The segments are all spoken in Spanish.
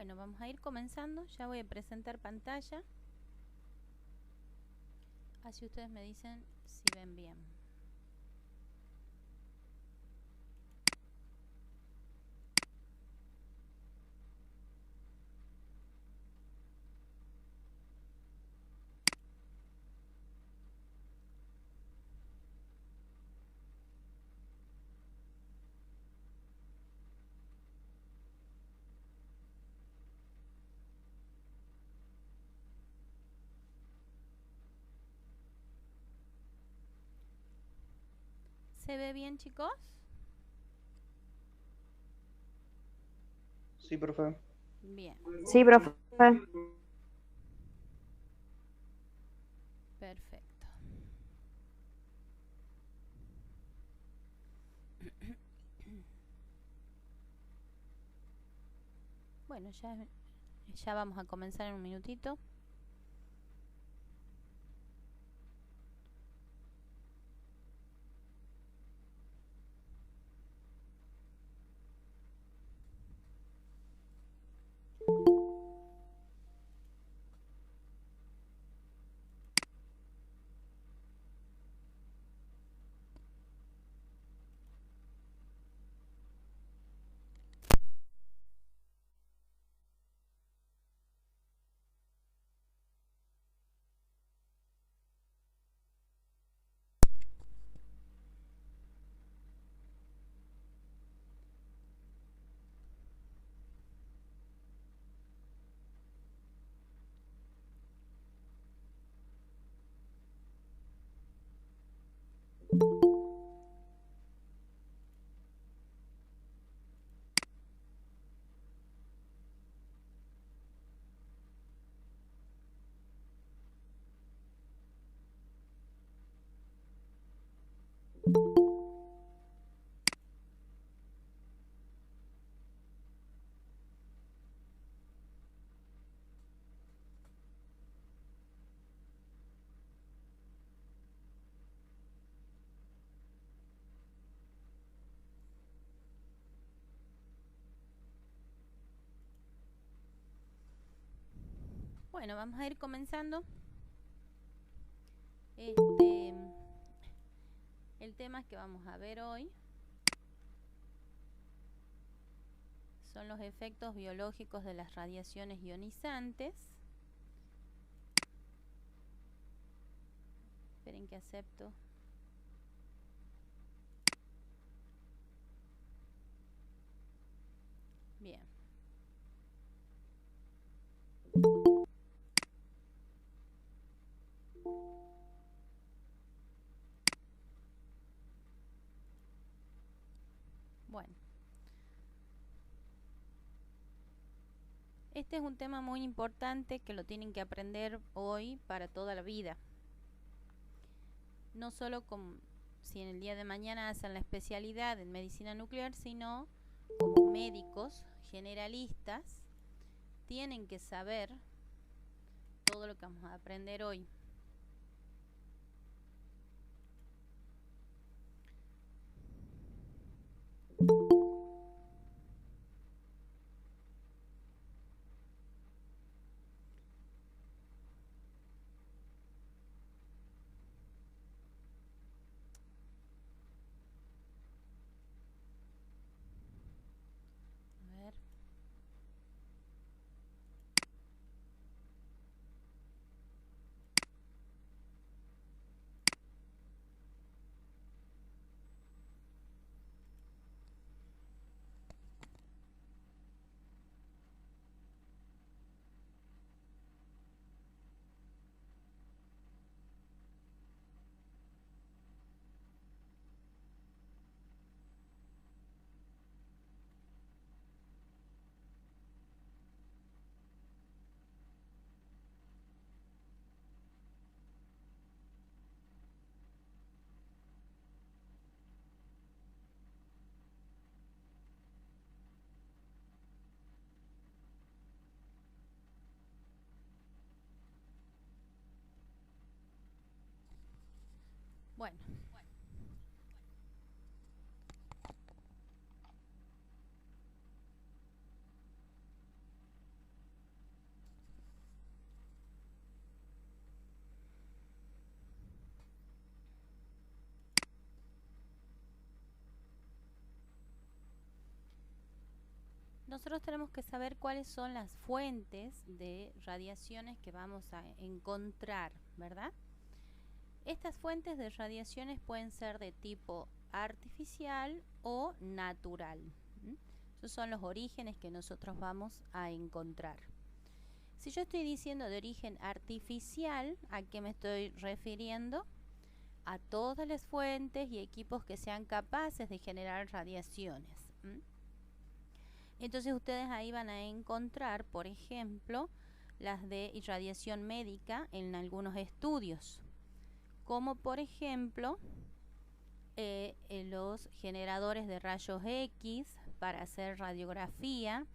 Bueno, vamos a ir comenzando. Ya voy a presentar pantalla. Así ustedes me dicen si ven bien. ¿Se ve bien, chicos? Sí, profe. Bien, Sí, profe. perfecto. Bueno, ya vamos a comenzar en un minutito. Bueno, vamos a ir comenzando. El tema que vamos a ver hoy son los efectos biológicos de las radiaciones ionizantes. Esperen que acepto. Bien. Bueno. Este es un tema muy importante que lo tienen que aprender hoy para toda la vida. No solo si en el día de mañana hacen la especialidad en medicina nuclear, sino como médicos generalistas tienen que saber todo lo que vamos a aprender hoy. A ver. Bueno. nosotros tenemos que saber cuáles son las fuentes de radiaciones que vamos a encontrar, ¿verdad? Estas fuentes de radiaciones pueden ser de tipo artificial o natural. Esos son los orígenes que nosotros vamos a encontrar. Si yo estoy diciendo de origen artificial, ¿a qué me estoy refiriendo? A todas las fuentes y equipos que sean capaces de generar radiaciones. Entonces ustedes ahí van a encontrar, por ejemplo, las de irradiación médica en algunos estudios, como por ejemplo los generadores de rayos X para hacer radiografía.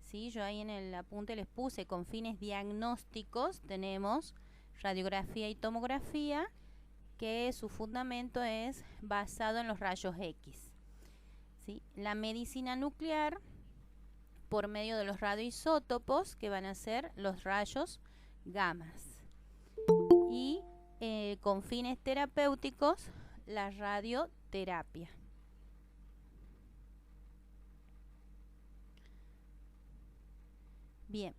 ¿Sí? Yo ahí en el apunte les puse con fines diagnósticos, tenemos radiografía y tomografía, que su fundamento es basado en los rayos X. ¿Sí? La medicina nuclear, por medio de los radioisótopos, que van a ser los rayos gamas. Y con fines terapéuticos, la radioterapia. Bien,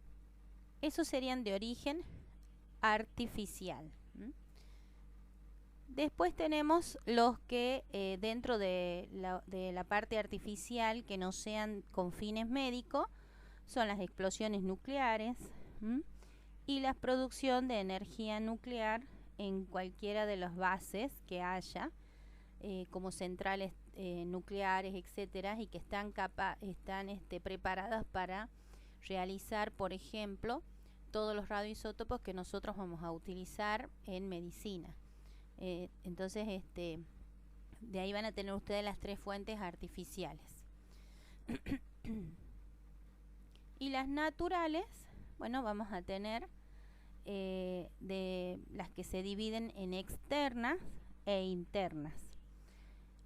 esos serían de origen artificial. Después tenemos los que dentro de la parte artificial, que no sean con fines médicos, son las explosiones nucleares y la producción de energía nuclear en cualquiera de las bases que haya, como centrales nucleares, etcétera, y que están preparadas para realizar, por ejemplo, todos los radioisótopos que nosotros vamos a utilizar en medicina. Entonces, de ahí van a tener ustedes las tres fuentes artificiales. Y las naturales, bueno, vamos a tener de las que se dividen en externas e internas.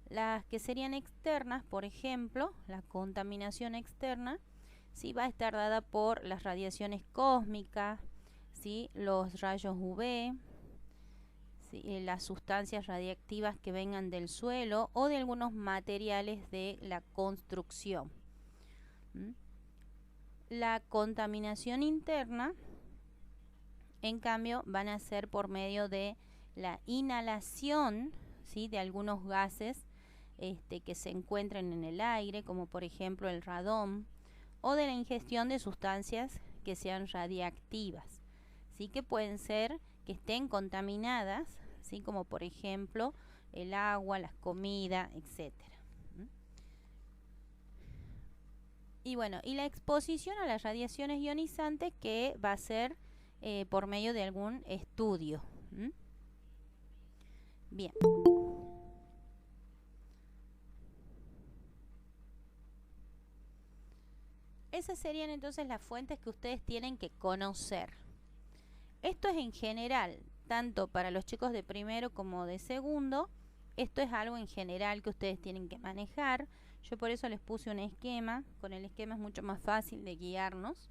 Las que serían externas, por ejemplo, la contaminación externa, ¿sí? Va a estar dada por las radiaciones cósmicas, ¿sí? Los rayos UV, ¿sí? Las sustancias radiactivas que vengan del suelo o de algunos materiales de la construcción. La contaminación interna, en cambio, van a ser por medio de la inhalación, ¿sí? De algunos gases que se encuentran en el aire, como por ejemplo el radón, o de la ingestión de sustancias que sean radiactivas, ¿sí? Que pueden ser que estén contaminadas, ¿sí? Como por ejemplo el agua, la comida, etcétera. Y bueno, y la exposición a las radiaciones ionizantes, que va a ser por medio de algún estudio. Bien. Esas serían entonces las fuentes que ustedes tienen que conocer. Esto es en general, tanto para los chicos de primero como de segundo. Esto es algo en general que ustedes tienen que manejar. Yo por eso les puse un esquema. Con el esquema es mucho más fácil de guiarnos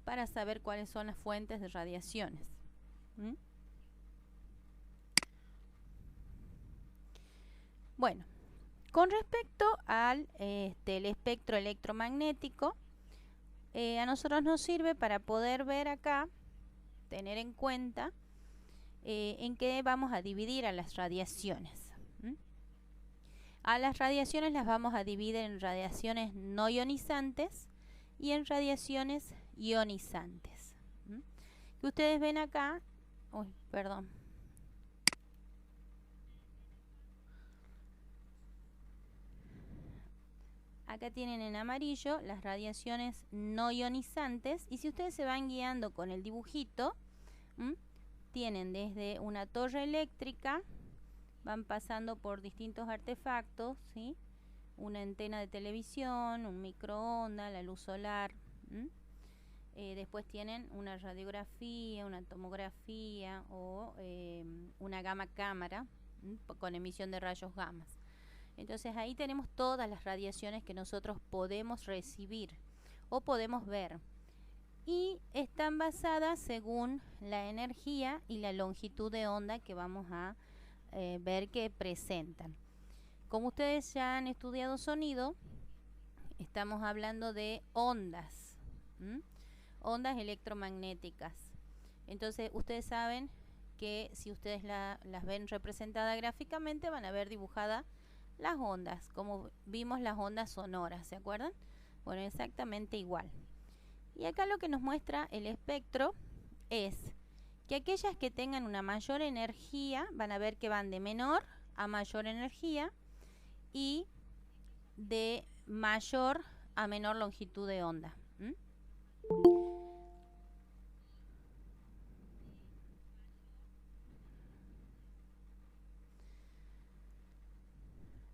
para saber cuáles son las fuentes de radiaciones. Bueno, con respecto al el espectro electromagnético, a nosotros nos sirve para poder ver acá, tener en cuenta en qué vamos a dividir a las radiaciones. A las radiaciones las vamos a dividir en radiaciones no ionizantes y en radiaciones ionizantes. Que ustedes ven acá, perdón. Acá tienen en amarillo las radiaciones no ionizantes, y si ustedes se van guiando con el dibujito, tienen desde una torre eléctrica, van pasando por distintos artefactos, ¿sí? Una antena de televisión, un microondas, la luz solar. Después tienen una radiografía, una tomografía o una gamma cámara con emisión de rayos gamas. Entonces ahí tenemos todas las radiaciones que nosotros podemos recibir o podemos ver, y están basadas según la energía y la longitud de onda que vamos a ver que presentan. Como ustedes ya han estudiado sonido, Estamos hablando de ondas, ondas electromagnéticas. Entonces ustedes saben que si ustedes las ven representadas gráficamente, van a ver dibujadas las ondas, como vimos las ondas sonoras, ¿se acuerdan? Bueno, exactamente igual. Y acá lo que nos muestra el espectro es que aquellas que tengan una mayor energía, van a ver que van de menor a mayor energía y de mayor a menor longitud de onda.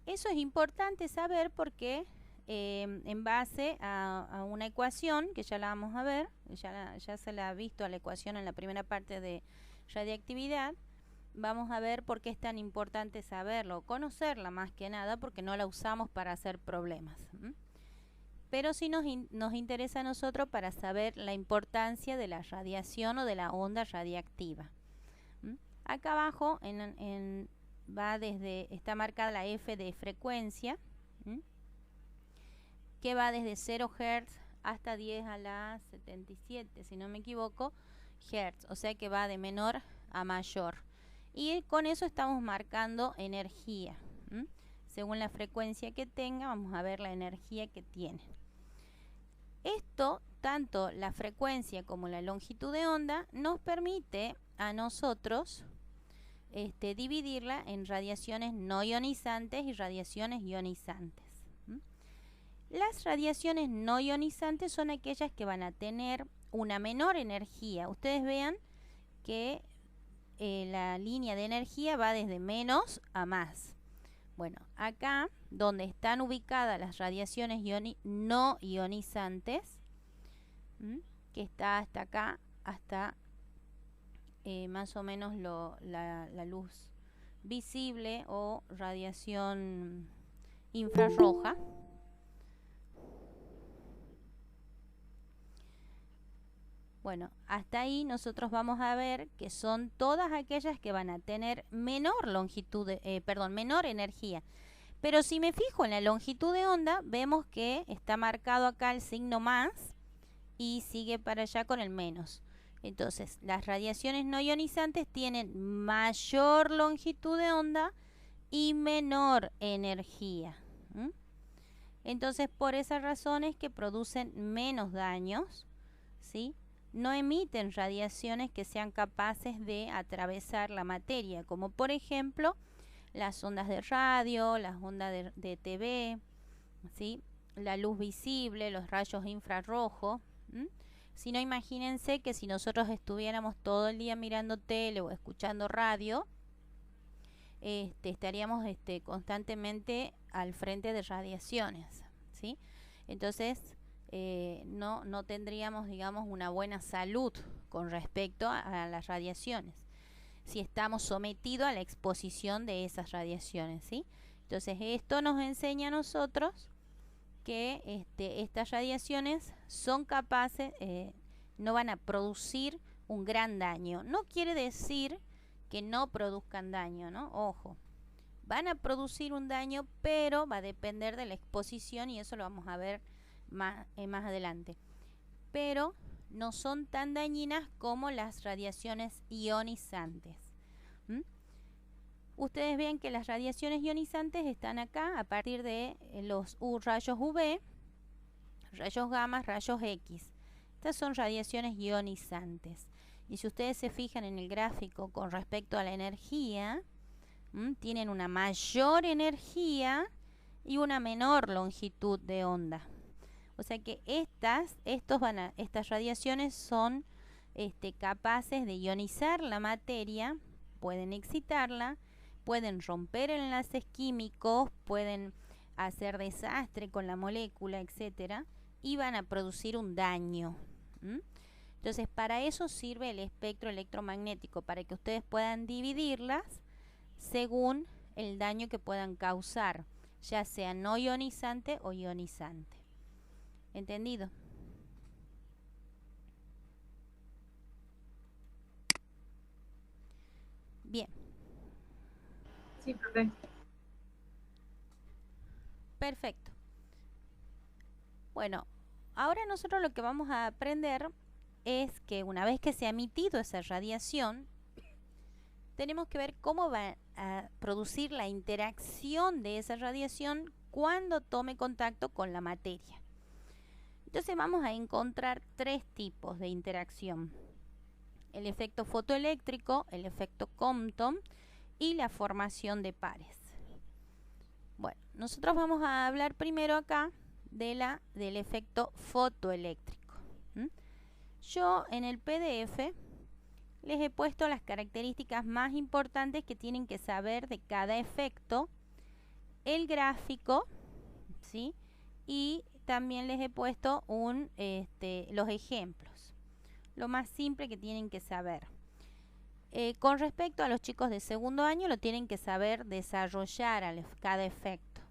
Eso es importante saber porque en base a una ecuación, que ya la vamos a ver, ya se la ha visto a la ecuación en la primera parte de radiactividad, vamos a ver por qué es tan importante saberlo, conocerla más que nada, porque no la usamos para hacer problemas. Pero sí nos interesa a nosotros para saber la importancia de la radiación o de la onda radiactiva. Acá abajo va está marcada la F de frecuencia, que va desde 0 Hz hasta 10 a la 77, si no me equivoco, Hz, o sea que va de menor a mayor. Y con eso estamos marcando energía. Según la frecuencia que tenga, vamos a ver la energía que tiene. Esto, tanto la frecuencia como la longitud de onda, nos permite a nosotros dividirla en radiaciones no ionizantes y radiaciones ionizantes. Las radiaciones no ionizantes son aquellas que van a tener una menor energía. Ustedes vean que la línea de energía va desde menos a más. Bueno, acá donde están ubicadas las radiaciones no ionizantes, que está hasta acá, hasta más o menos la luz visible o radiación infrarroja. Bueno, hasta ahí nosotros vamos a ver que son todas aquellas que van a tener menor longitud, menor energía. Pero si me fijo en la longitud de onda, vemos que está marcado acá el signo más y sigue para allá con el menos. Entonces, las radiaciones no ionizantes tienen mayor longitud de onda y menor energía. Entonces, por esas razones que producen menos daños, ¿sí? No emiten radiaciones que sean capaces de atravesar la materia, como por ejemplo las ondas de radio, las ondas de TV, ¿sí? La luz visible, los rayos infrarrojos. Si no, imagínense que si nosotros estuviéramos todo el día mirando tele o escuchando radio, estaríamos constantemente al frente de radiaciones, ¿sí? Entonces no tendríamos, digamos, una buena salud con respecto a las radiaciones si estamos sometidos a la exposición de esas radiaciones, ¿sí? Entonces esto nos enseña a nosotros que estas radiaciones son capaces, no van a producir un gran daño. No quiere decir que no produzcan daño, ¿no? Ojo, van a producir un daño, pero va a depender de la exposición y eso lo vamos a ver más adelante. Pero no son tan dañinas como las radiaciones ionizantes. Ustedes ven que las radiaciones ionizantes están acá a partir de los rayos UV, rayos gamma, rayos X. Estas son radiaciones ionizantes. Y si ustedes se fijan en el gráfico con respecto a la energía, tienen una mayor energía y una menor longitud de onda. O sea que estas radiaciones son capaces de ionizar la materia, pueden excitarla, pueden romper enlaces químicos, pueden hacer desastre con la molécula, etcétera, y van a producir un daño. Entonces, para eso sirve el espectro electromagnético, para que ustedes puedan dividirlas según el daño que puedan causar, ya sea no ionizante o ionizante. ¿Entendido? Bien. Sí, profe. Perfecto. Bueno, ahora nosotros lo que vamos a aprender es que una vez que se ha emitido esa radiación, tenemos que ver cómo va a producir la interacción de esa radiación cuando tome contacto con la materia. Entonces vamos a encontrar tres tipos de interacción: el efecto fotoeléctrico, el efecto Compton y la formación de pares. Bueno, nosotros vamos a hablar primero acá del efecto fotoeléctrico. Yo en el PDF les he puesto las características más importantes que tienen que saber de cada efecto, el gráfico, ¿sí? Y también les he puesto los ejemplos, lo más simple que tienen que saber. Con respecto a los chicos de segundo año, lo tienen que saber desarrollar cada efecto.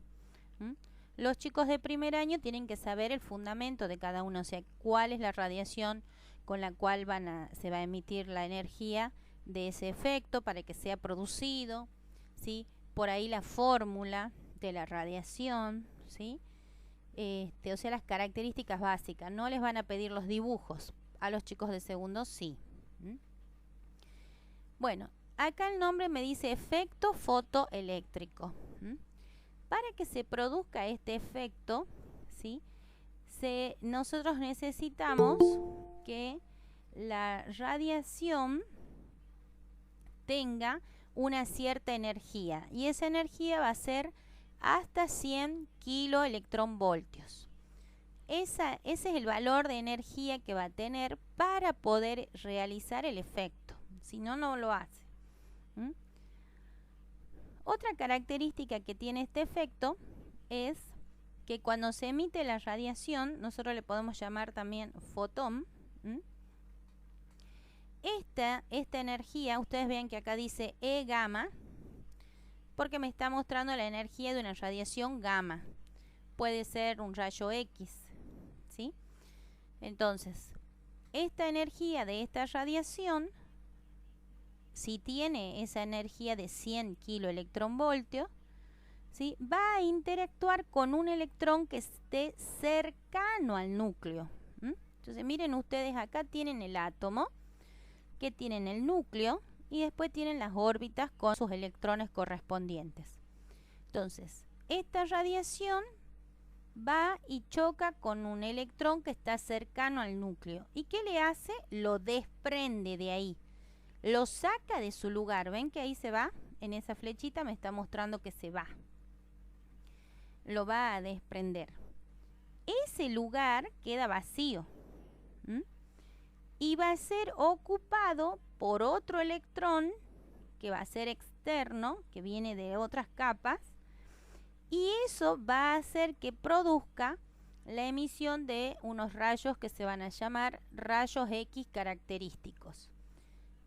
Los chicos de primer año tienen que saber el fundamento de cada uno, o sea, cuál es la radiación con la cual se va a emitir la energía de ese efecto para que sea producido, ¿sí? Por ahí la fórmula de la radiación, ¿sí? O sea, las características básicas. No les van a pedir los dibujos, a los chicos de segundo sí. Bueno, acá el nombre me dice efecto fotoeléctrico. Para que se produzca este efecto, ¿sí? Nosotros necesitamos que la radiación tenga una cierta energía, y esa energía va a ser hasta 100 kiloelectronvoltios. Ese es el valor de energía que va a tener para poder realizar el efecto. Si no, no lo hace. Otra característica que tiene este efecto es que cuando se emite la radiación, nosotros le podemos llamar también fotón. Esta energía, ustedes ven que acá dice E gamma, porque me está mostrando la energía de una radiación gamma. Puede ser un rayo X, ¿sí? Entonces, esta energía de esta radiación, si tiene esa energía de 100 kiloelectronvoltios, ¿sí? Va a interactuar con un electrón que esté cercano al núcleo. Entonces miren ustedes, acá tienen el átomo, que tienen el núcleo, y después tienen las órbitas con sus electrones correspondientes. Entonces, esta radiación va y choca con un electrón que está cercano al núcleo. ¿Y qué le hace? Lo desprende de ahí. Lo saca de su lugar. ¿Ven que ahí se va? En esa flechita me está mostrando que se va. Lo va a desprender. Ese lugar queda vacío. Y va a ser ocupado por otro electrón que va a ser externo, que viene de otras capas. Y eso va a hacer que produzca la emisión de unos rayos que se van a llamar rayos X característicos,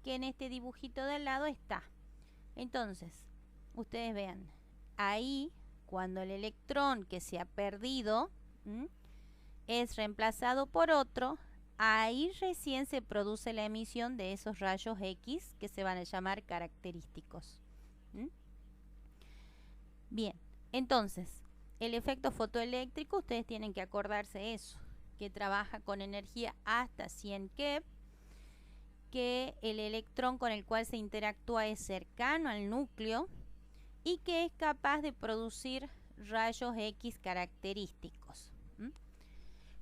que en este dibujito de al lado está. Entonces, ustedes vean, ahí cuando el electrón que se ha perdido es reemplazado por otro, ahí recién se produce la emisión de esos rayos X que se van a llamar característicos. Bien, entonces, el efecto fotoeléctrico, ustedes tienen que acordarse eso, que trabaja con energía hasta 100 keV, que el electrón con el cual se interactúa es cercano al núcleo y que es capaz de producir rayos X característicos.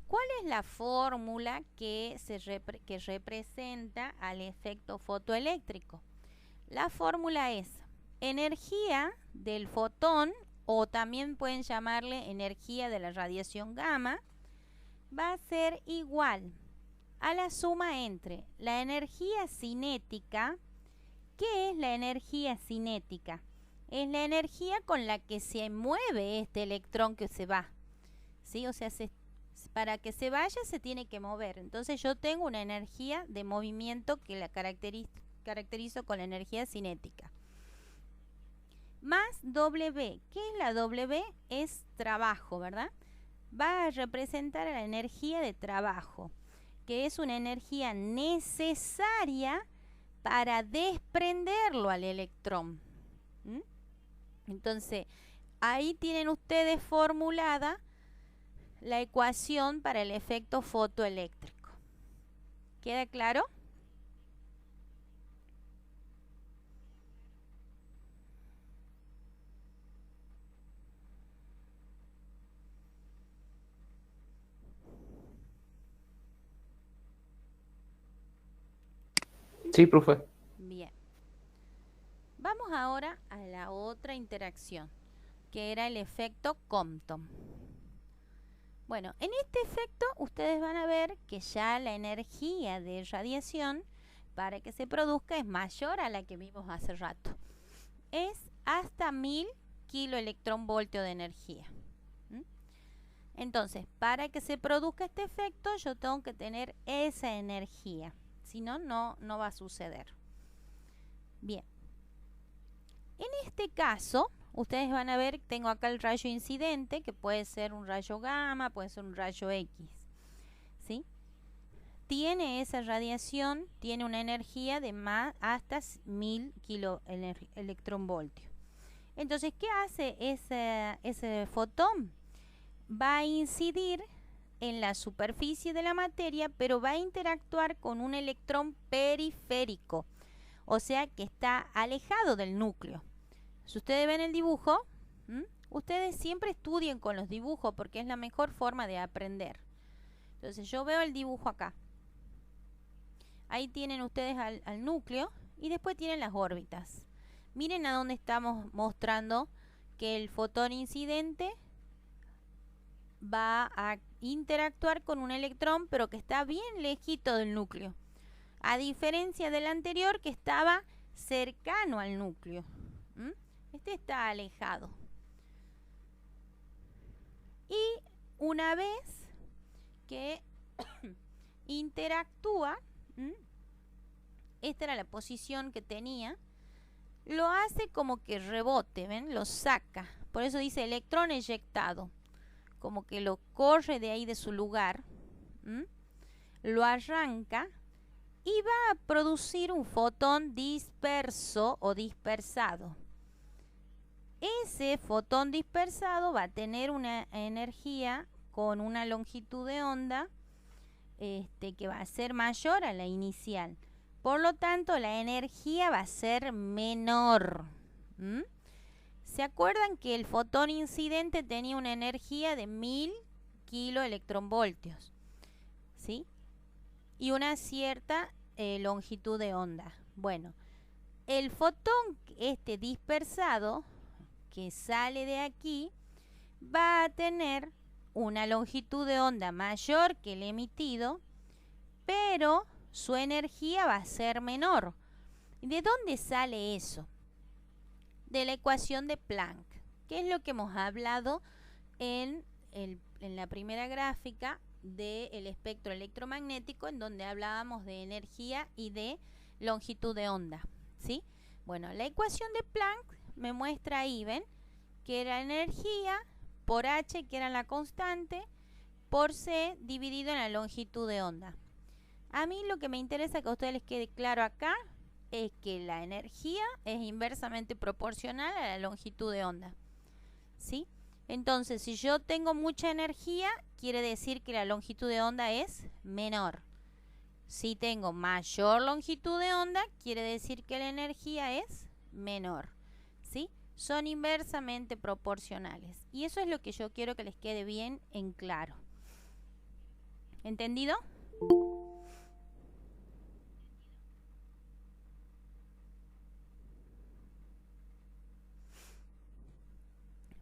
¿Cuál es la fórmula que representa al efecto fotoeléctrico? La fórmula es energía del fotón, o también pueden llamarle energía de la radiación gamma, va a ser igual a la suma entre la energía cinética. ¿Qué es la energía cinética? Es la energía con la que se mueve este electrón que se va, ¿sí? O sea, para que se vaya se tiene que mover. Entonces yo tengo una energía de movimiento que la caracterizo con la energía cinética. Más W. ¿Qué es la W? Es trabajo, ¿verdad? Va a representar a la energía de trabajo, que es una energía necesaria para desprenderlo al electrón. Entonces, ahí tienen ustedes formulada la ecuación para el efecto fotoeléctrico. ¿Queda claro? Sí, profe. Bien. Vamos ahora a la otra interacción, que era el efecto Compton. Bueno, en este efecto ustedes van a ver que ya la energía de radiación para que se produzca es mayor a la que vimos hace rato. Es hasta 1000 kiloelectronvoltios de energía. Entonces, para que se produzca este efecto, yo tengo que tener esa energía. Si no, no va a suceder. Bien. En este caso, ustedes van a ver que tengo acá el rayo incidente, que puede ser un rayo gamma, puede ser un rayo X. ¿Sí? Tiene esa radiación, tiene una energía de más hasta 1000 kiloelectronvoltios. Entonces, ¿qué hace ese fotón? Va a incidir en la superficie de la materia, pero va a interactuar con un electrón periférico, o sea que está alejado del núcleo. Si ustedes ven el dibujo, ustedes siempre estudien con los dibujos porque es la mejor forma de aprender. Entonces yo veo el dibujo acá. Ahí tienen ustedes al núcleo y después tienen las órbitas. Miren a dónde estamos mostrando que el fotón incidente va a interactuar con un electrón, pero que está bien lejito del núcleo, a diferencia del anterior que estaba cercano al núcleo. Este está alejado. Y una vez que interactúa, esta era la posición que tenía, lo hace como que rebote, ¿ven? Lo saca. Por eso dice electrón eyectado. Como que lo corre de ahí de su lugar, lo arranca y va a producir un fotón disperso o dispersado. Ese fotón dispersado va a tener una energía con una longitud de onda que va a ser mayor a la inicial. Por lo tanto, la energía va a ser menor. ¿Se acuerdan que el fotón incidente tenía una energía de 1000 kiloelectronvoltios? ¿Sí? Y una cierta longitud de onda. Bueno, el fotón dispersado que sale de aquí va a tener una longitud de onda mayor que el emitido, pero su energía va a ser menor. ¿De dónde sale eso? De la ecuación de Planck, que es lo que hemos hablado en la primera gráfica del espectro electromagnético, en donde hablábamos de energía y de longitud de onda, ¿sí? Bueno, la ecuación de Planck me muestra ahí, ¿ven? Que era energía por H, que era la constante, por C dividido en la longitud de onda. A mí lo que me interesa que a ustedes les quede claro acá es que la energía es inversamente proporcional a la longitud de onda, ¿sí? Entonces, si yo tengo mucha energía, quiere decir que la longitud de onda es menor. Si tengo mayor longitud de onda, quiere decir que la energía es menor, ¿sí? Son inversamente proporcionales. Y eso es lo que yo quiero que les quede bien en claro. ¿Entendido?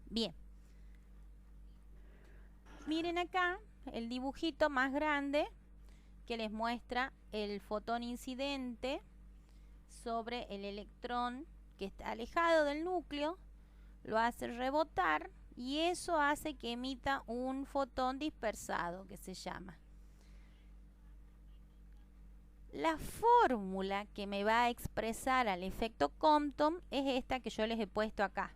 Bien. Miren acá el dibujito más grande que les muestra el fotón incidente sobre el electrón que está alejado del núcleo, lo hace rebotar y eso hace que emita un fotón dispersado que se llama. La fórmula que me va a expresar al efecto Compton es esta que yo les he puesto acá.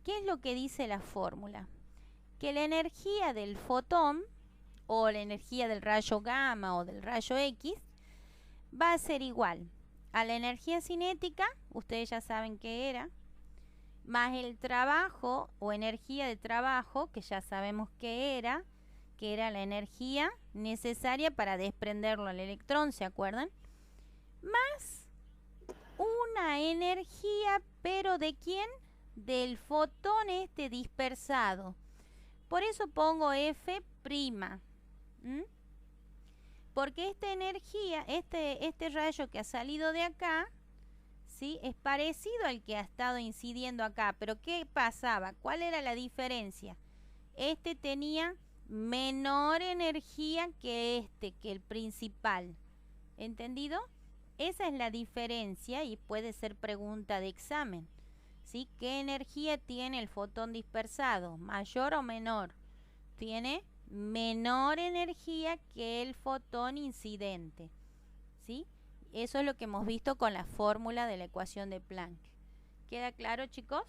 ¿Qué es lo que dice la fórmula? Que la energía del fotón o la energía del rayo gamma o del rayo X va a ser igual a la energía cinética, ustedes ya saben qué era, más el trabajo o energía de trabajo, que ya sabemos que era la energía necesaria para desprenderlo al electrón, ¿se acuerdan? Más una energía, pero ¿de quién? Del fotón este dispersado. Por eso pongo F'. Porque esta energía, este rayo que ha salido de acá, ¿sí?, es parecido al que ha estado incidiendo acá. Pero ¿qué pasaba? ¿Cuál era la diferencia? Este tenía menor energía que que el principal. ¿Entendido? Esa es la diferencia y puede ser pregunta de examen. ¿Sí? ¿Qué energía tiene el fotón dispersado? ¿Mayor o menor? Tiene menor energía que el fotón incidente. ¿Sí? Eso es lo que hemos visto con la fórmula de la ecuación de Planck. ¿Queda claro, chicos?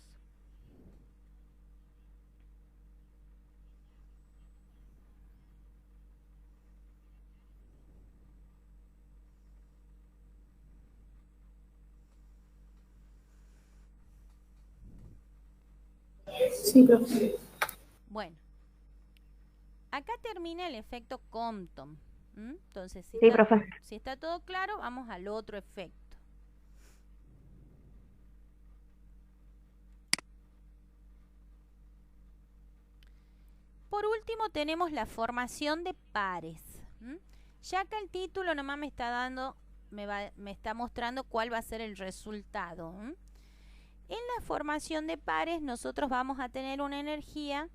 Sí, profe. Bueno, acá termina el efecto Compton. Entonces, Sí, profe. si está todo claro, vamos al otro efecto. Por último tenemos la formación de pares. Ya acá el título nomás me está dando, me está mostrando cuál va a ser el resultado. En la formación de pares nosotros vamos a tener una energía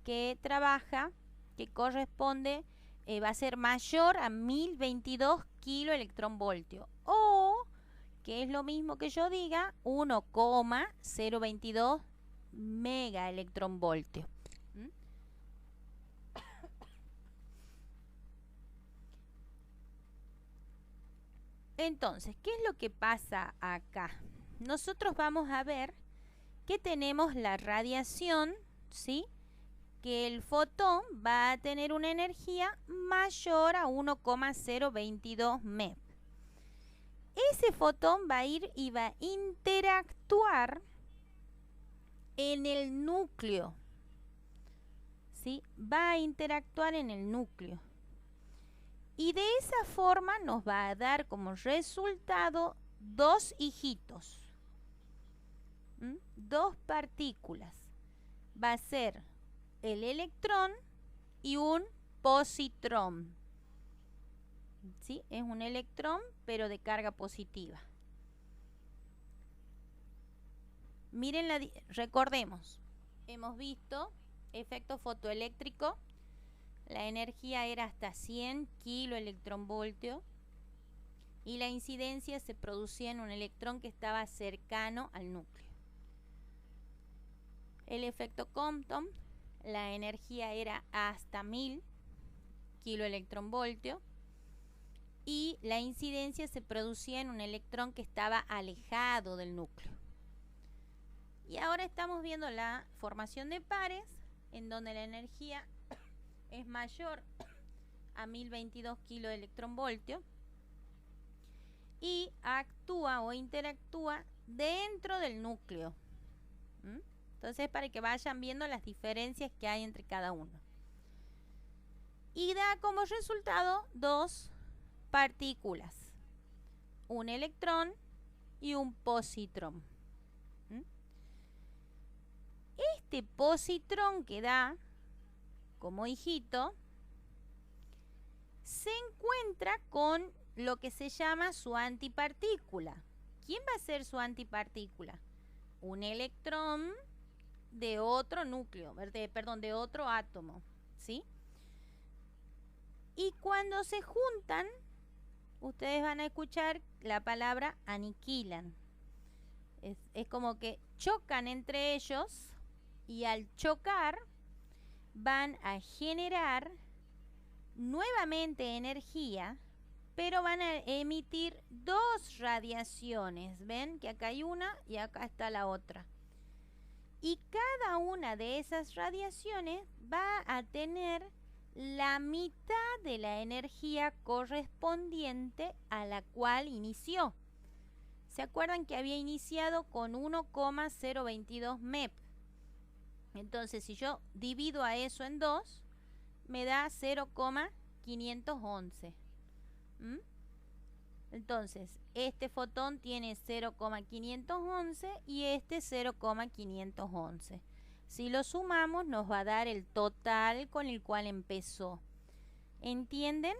que trabaja, que corresponde, va a ser mayor a 1022 kiloelectronvoltios, o, que es lo mismo que yo diga, 1,022 megaelectronvoltios. Entonces, ¿qué es lo que pasa acá? Nosotros vamos a ver que tenemos la radiación, ¿sí?, que el fotón va a tener una energía mayor a 1,022 MeV. Ese fotón va a ir y va a interactuar en el núcleo. ¿Sí? Va a interactuar en el núcleo. Y de esa forma nos va a dar como resultado dos hijitos. Dos partículas. Va a ser el electrón y un positrón. ¿Sí? Es un electrón, pero de carga positiva. Miren, recordemos, hemos visto efecto fotoeléctrico. La energía era hasta 100 kiloelectronvoltios y la incidencia se producía en un electrón que estaba cercano al núcleo. El efecto Compton, la energía era hasta 1000 kiloelectronvoltios y la incidencia se producía en un electrón que estaba alejado del núcleo. Y ahora estamos viendo la formación de pares, en donde la energía es mayor a 1022 kiloelectronvoltios y actúa o interactúa dentro del núcleo. Entonces, para que vayan viendo las diferencias que hay entre cada uno. Y da como resultado dos partículas, un electrón y un positrón. Este positrón que da como hijito se encuentra con lo que se llama su antipartícula. ¿Quién va a ser su antipartícula? Un electrón de otro núcleo, de otro átomo, ¿sí? Y cuando se juntan, ustedes van a escuchar la palabra aniquilan. Es como que chocan entre ellos y al chocar van a generar nuevamente energía, pero van a emitir dos radiaciones. ¿Ven que acá hay una y acá está la otra? Y cada una de esas radiaciones va a tener la mitad de la energía correspondiente a la cual inició. ¿Se acuerdan que había iniciado con 1,022 MeV? Entonces, si yo divido a eso en 2, me da 0,511. Entonces, este fotón tiene 0,511 y este 0,511. Si lo sumamos, nos va a dar el total con el cual empezó. ¿Entienden?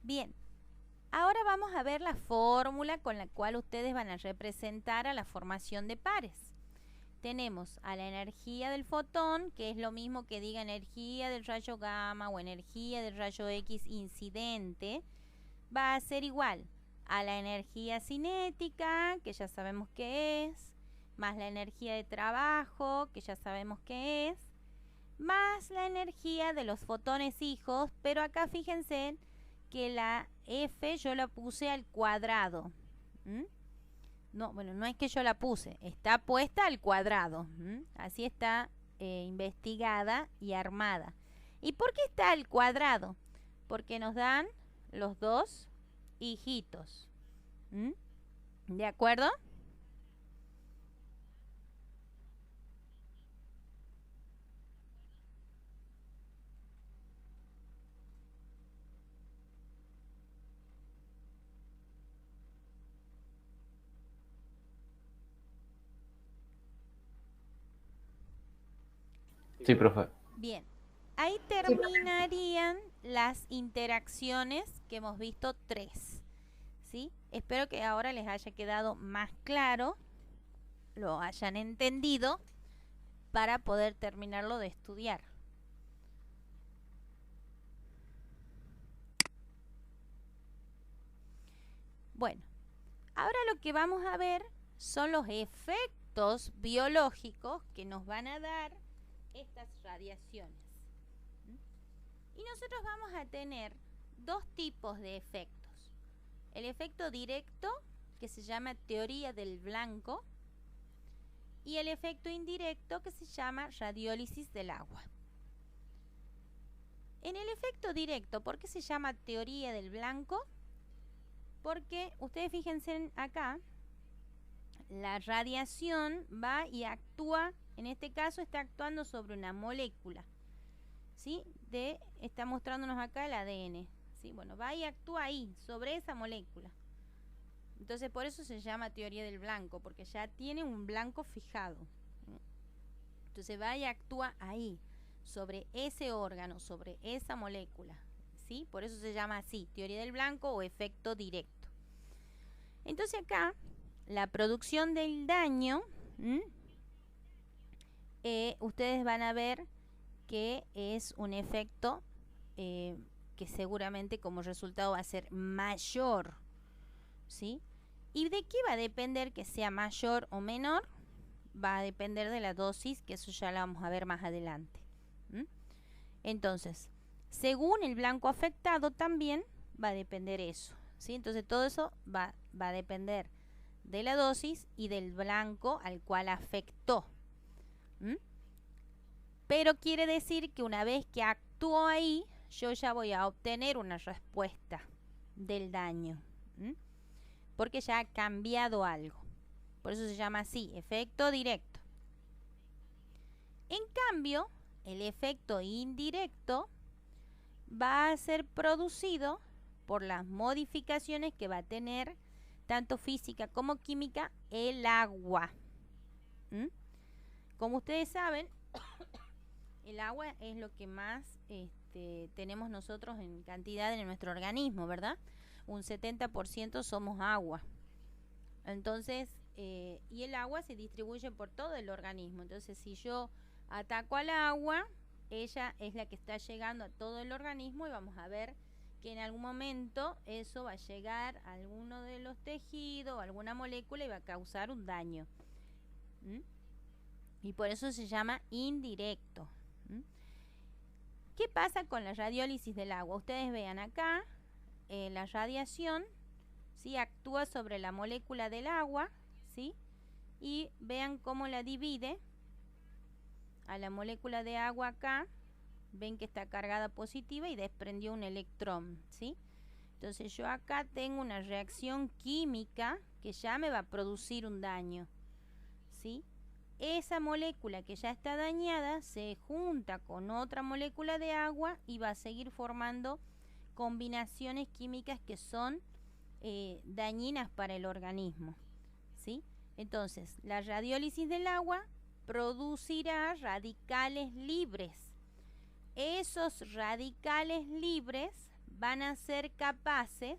Bien, ahora vamos a ver la fórmula con la cual ustedes van a representar a la formación de pares. Tenemos a la energía del fotón, que es lo mismo que diga energía del rayo gamma o energía del rayo X incidente, va a ser igual a la energía cinética, que ya sabemos qué es, más la energía de trabajo, que ya sabemos qué es, más la energía de los fotones hijos, pero acá fíjense que la F yo la puse al cuadrado. No, bueno, no es que yo la puse, está puesta al cuadrado. Así está investigada y armada. ¿Y por qué está al cuadrado? Porque nos dan los dos hijitos. ¿De acuerdo? Sí, profe. Bien, ahí terminarían las interacciones que hemos visto 3. ¿Sí? Espero que ahora les haya quedado más claro, lo hayan entendido, para poder terminarlo de estudiar. Bueno, ahora lo que vamos a ver son los efectos biológicos que nos van a dar estas radiaciones. Y nosotros vamos a tener dos tipos de efectos. El efecto directo, que se llama teoría del blanco, y el efecto indirecto, que se llama radiólisis del agua. En el efecto directo, ¿por qué se llama teoría del blanco? Porque ustedes fíjense acá, la radiación va y actúa, en este caso está actuando sobre una molécula, ¿sí? Está mostrándonos acá el ADN, ¿sí? Bueno, va y actúa ahí, sobre esa molécula. Entonces por eso se llama teoría del blanco, porque ya tiene un blanco fijado. Entonces va y actúa ahí, sobre ese órgano, sobre esa molécula, ¿sí? Por eso se llama así, teoría del blanco o efecto directo. Entonces acá, la producción del daño, ustedes van a ver que es un efecto que seguramente como resultado va a ser mayor, ¿sí? ¿Y de qué va a depender que sea mayor o menor? Va a depender de la dosis, que eso ya la vamos a ver más adelante. Entonces, según el blanco afectado también va a depender eso, ¿sí? Entonces todo eso va a depender de la dosis y del blanco al cual afectó. Pero quiere decir que una vez que actúo ahí, yo ya voy a obtener una respuesta del daño, porque ya ha cambiado algo. Por eso se llama así, efecto directo. En cambio, el efecto indirecto va a ser producido por las modificaciones que va a tener tanto física como química el agua. Como ustedes saben, el agua es lo que más tenemos nosotros en cantidad en nuestro organismo, ¿verdad? Un 70% somos agua. Entonces, y el agua se distribuye por todo el organismo. Entonces, si yo ataco al agua, ella es la que está llegando a todo el organismo y vamos a ver que en algún momento eso va a llegar a alguno de los tejidos, a alguna molécula y va a causar un daño. y por eso se llama indirecto. ¿Qué pasa con la radiólisis del agua? Ustedes vean acá, la radiación, ¿sí?, actúa sobre la molécula del agua, ¿sí?, y vean cómo la divide a la molécula de agua acá. Ven que está cargada positiva y desprendió un electrón, ¿sí? Entonces yo acá tengo una reacción química que ya me va a producir un daño, ¿sí? Esa molécula que ya está dañada se junta con otra molécula de agua y va a seguir formando combinaciones químicas que son dañinas para el organismo, ¿sí? Entonces, la radiólisis del agua producirá radicales libres. Esos radicales libres van a ser capaces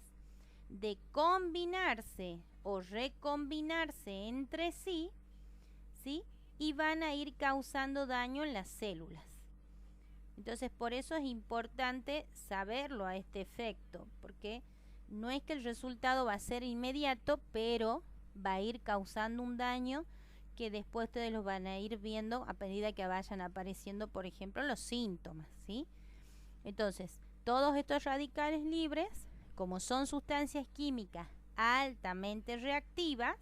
de combinarse o recombinarse entre sí, ¿sí?, y van a ir causando daño en las células. Entonces, por eso es importante saberlo a este efecto, porque no es que el resultado va a ser inmediato, pero va a ir causando un daño que después ustedes los van a ir viendo a medida que vayan apareciendo, por ejemplo, los síntomas, ¿sí? Entonces, todos estos radicales libres, como son sustancias químicas altamente reactivas,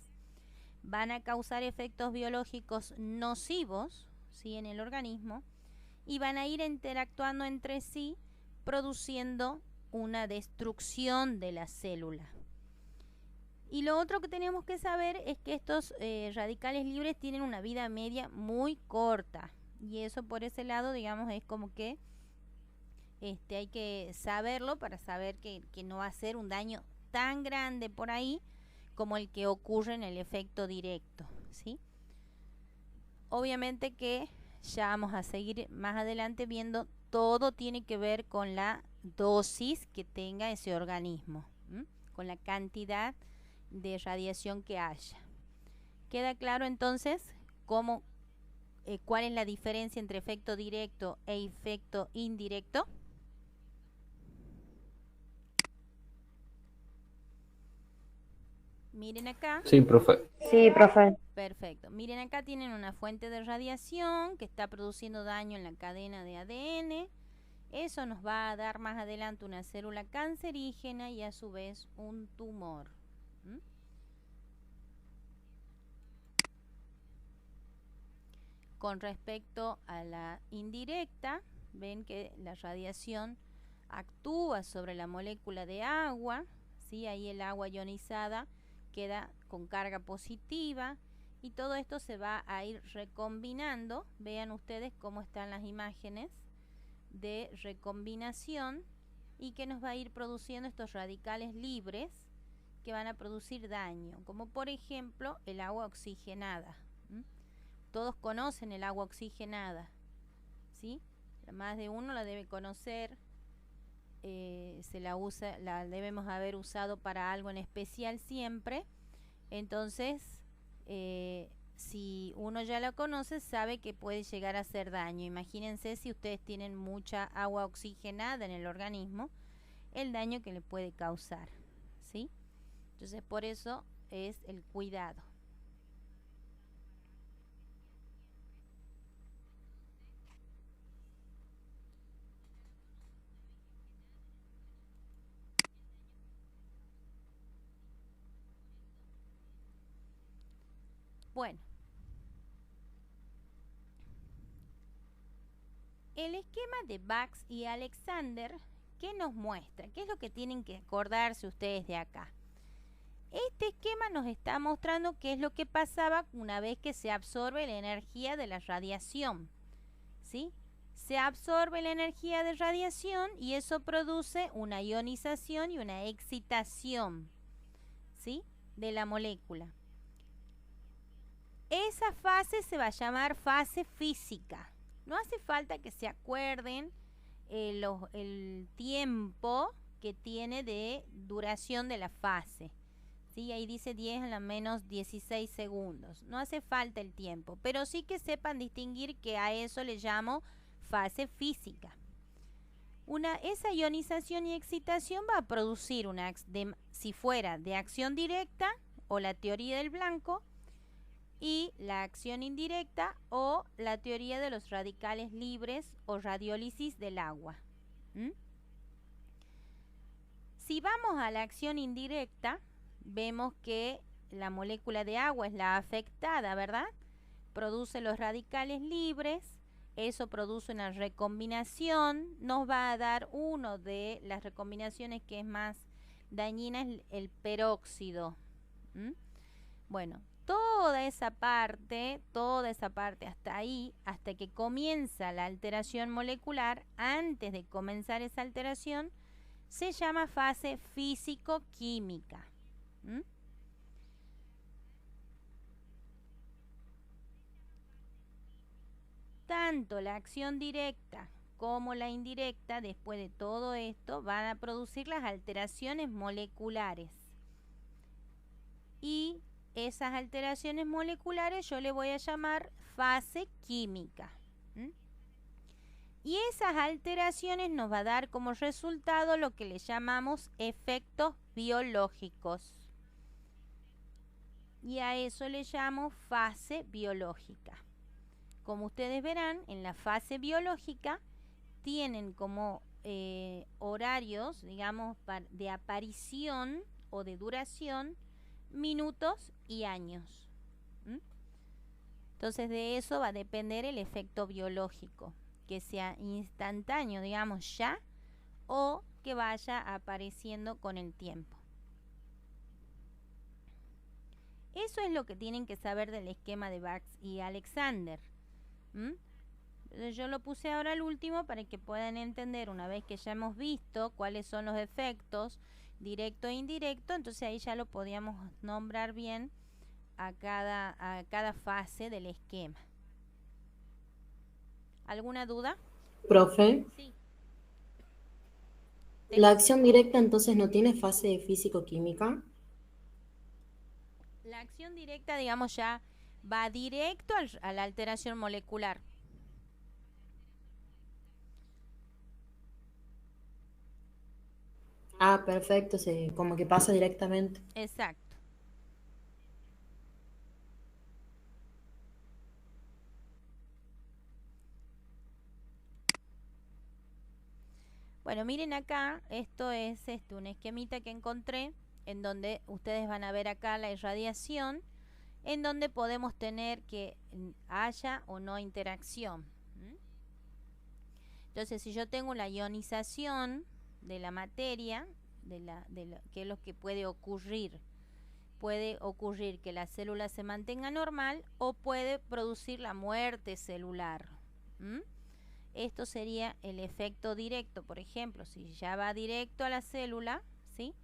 van a causar efectos biológicos nocivos, ¿sí?, en el organismo, y van a ir interactuando entre sí, produciendo una destrucción de la célula. Y lo otro que tenemos que saber es que estos radicales libres tienen una vida media muy corta, y eso por ese lado, digamos, es como que hay que saberlo para saber que no va a ser un daño tan grande por ahí como el que ocurre en el efecto directo, ¿sí? Obviamente que ya vamos a seguir más adelante viendo, todo tiene que ver con la dosis que tenga ese organismo, con la cantidad de radiación que haya. ¿Queda claro entonces cuál es la diferencia entre efecto directo e efecto indirecto? Miren acá. Sí, profe. Sí, profe. Perfecto. Miren acá, tienen una fuente de radiación que está produciendo daño en la cadena de ADN. Eso nos va a dar más adelante una célula cancerígena y a su vez un tumor. Con respecto a la indirecta, ven que la radiación actúa sobre la molécula de agua, ¿sí? Ahí el agua ionizada queda con carga positiva y todo esto se va a ir recombinando. Vean ustedes cómo están las imágenes de recombinación y que nos va a ir produciendo estos radicales libres que van a producir daño, como por ejemplo el agua oxigenada. Todos conocen el agua oxigenada, ¿sí? Más de uno la debe conocer. La debemos haber usado para algo en especial siempre. Entonces, si uno ya la conoce, sabe que puede llegar a hacer daño. Imagínense si ustedes tienen mucha agua oxigenada en el organismo, el daño que le puede causar, ¿sí? Entonces, por eso es el cuidado. Bueno, el esquema de Bax y Alexander, ¿qué nos muestra? ¿Qué es lo que tienen que acordarse ustedes de acá? Este esquema nos está mostrando qué es lo que pasaba una vez que se absorbe la energía de la radiación, ¿sí? Se absorbe la energía de radiación y eso produce una ionización y una excitación, ¿sí?, de la molécula. Esa fase se va a llamar fase física. No hace falta que se acuerden el tiempo que tiene de duración de la fase, ¿sí? Ahí dice 10 a la menos 16 segundos. No hace falta el tiempo, pero sí que sepan distinguir que a eso le llamo fase física. Esa ionización y excitación va a producir si fuera de acción directa o la teoría del blanco, y la acción indirecta o la teoría de los radicales libres o radiólisis del agua. Si vamos a la acción indirecta, vemos que la molécula de agua es la afectada, ¿verdad? Produce los radicales libres, eso produce una recombinación, nos va a dar uno de las recombinaciones que es más dañina, es el peróxido. Bueno, toda esa parte hasta ahí, hasta que comienza la alteración molecular, antes de comenzar esa alteración, se llama fase físico-química. Tanto la acción directa como la indirecta, después de todo esto, van a producir las alteraciones moleculares. Y esas alteraciones moleculares yo le voy a llamar fase química. Y esas alteraciones nos va a dar como resultado lo que le llamamos efectos biológicos. Y a eso le llamo fase biológica. Como ustedes verán, en la fase biológica tienen como horarios, digamos, de aparición o de duración, minutos y años. Entonces de eso va a depender el efecto biológico, que sea instantáneo, digamos, ya, o que vaya apareciendo con el tiempo. Eso es lo que tienen que saber del esquema de Bax y Alexander. Yo lo puse ahora al último para que puedan entender, una vez que ya hemos visto cuáles son los efectos directo e indirecto, entonces ahí ya lo podíamos nombrar bien a cada fase del esquema. ¿Alguna duda? Profe, Sí. ¿la acción directa entonces no tiene fase físico-química? La acción directa, digamos, ya va directo a la alteración molecular. Ah, perfecto, como que pasa directamente. Exacto. Bueno, miren acá, esto es un esquemita que encontré, en donde ustedes van a ver acá la irradiación, en donde podemos tener que haya o no interacción. Entonces, si yo tengo la ionización de la materia, que es lo que puede ocurrir que la célula se mantenga normal o puede producir la muerte celular. Esto sería el efecto directo. Por ejemplo, si ya va directo a la célula, ¿sí?,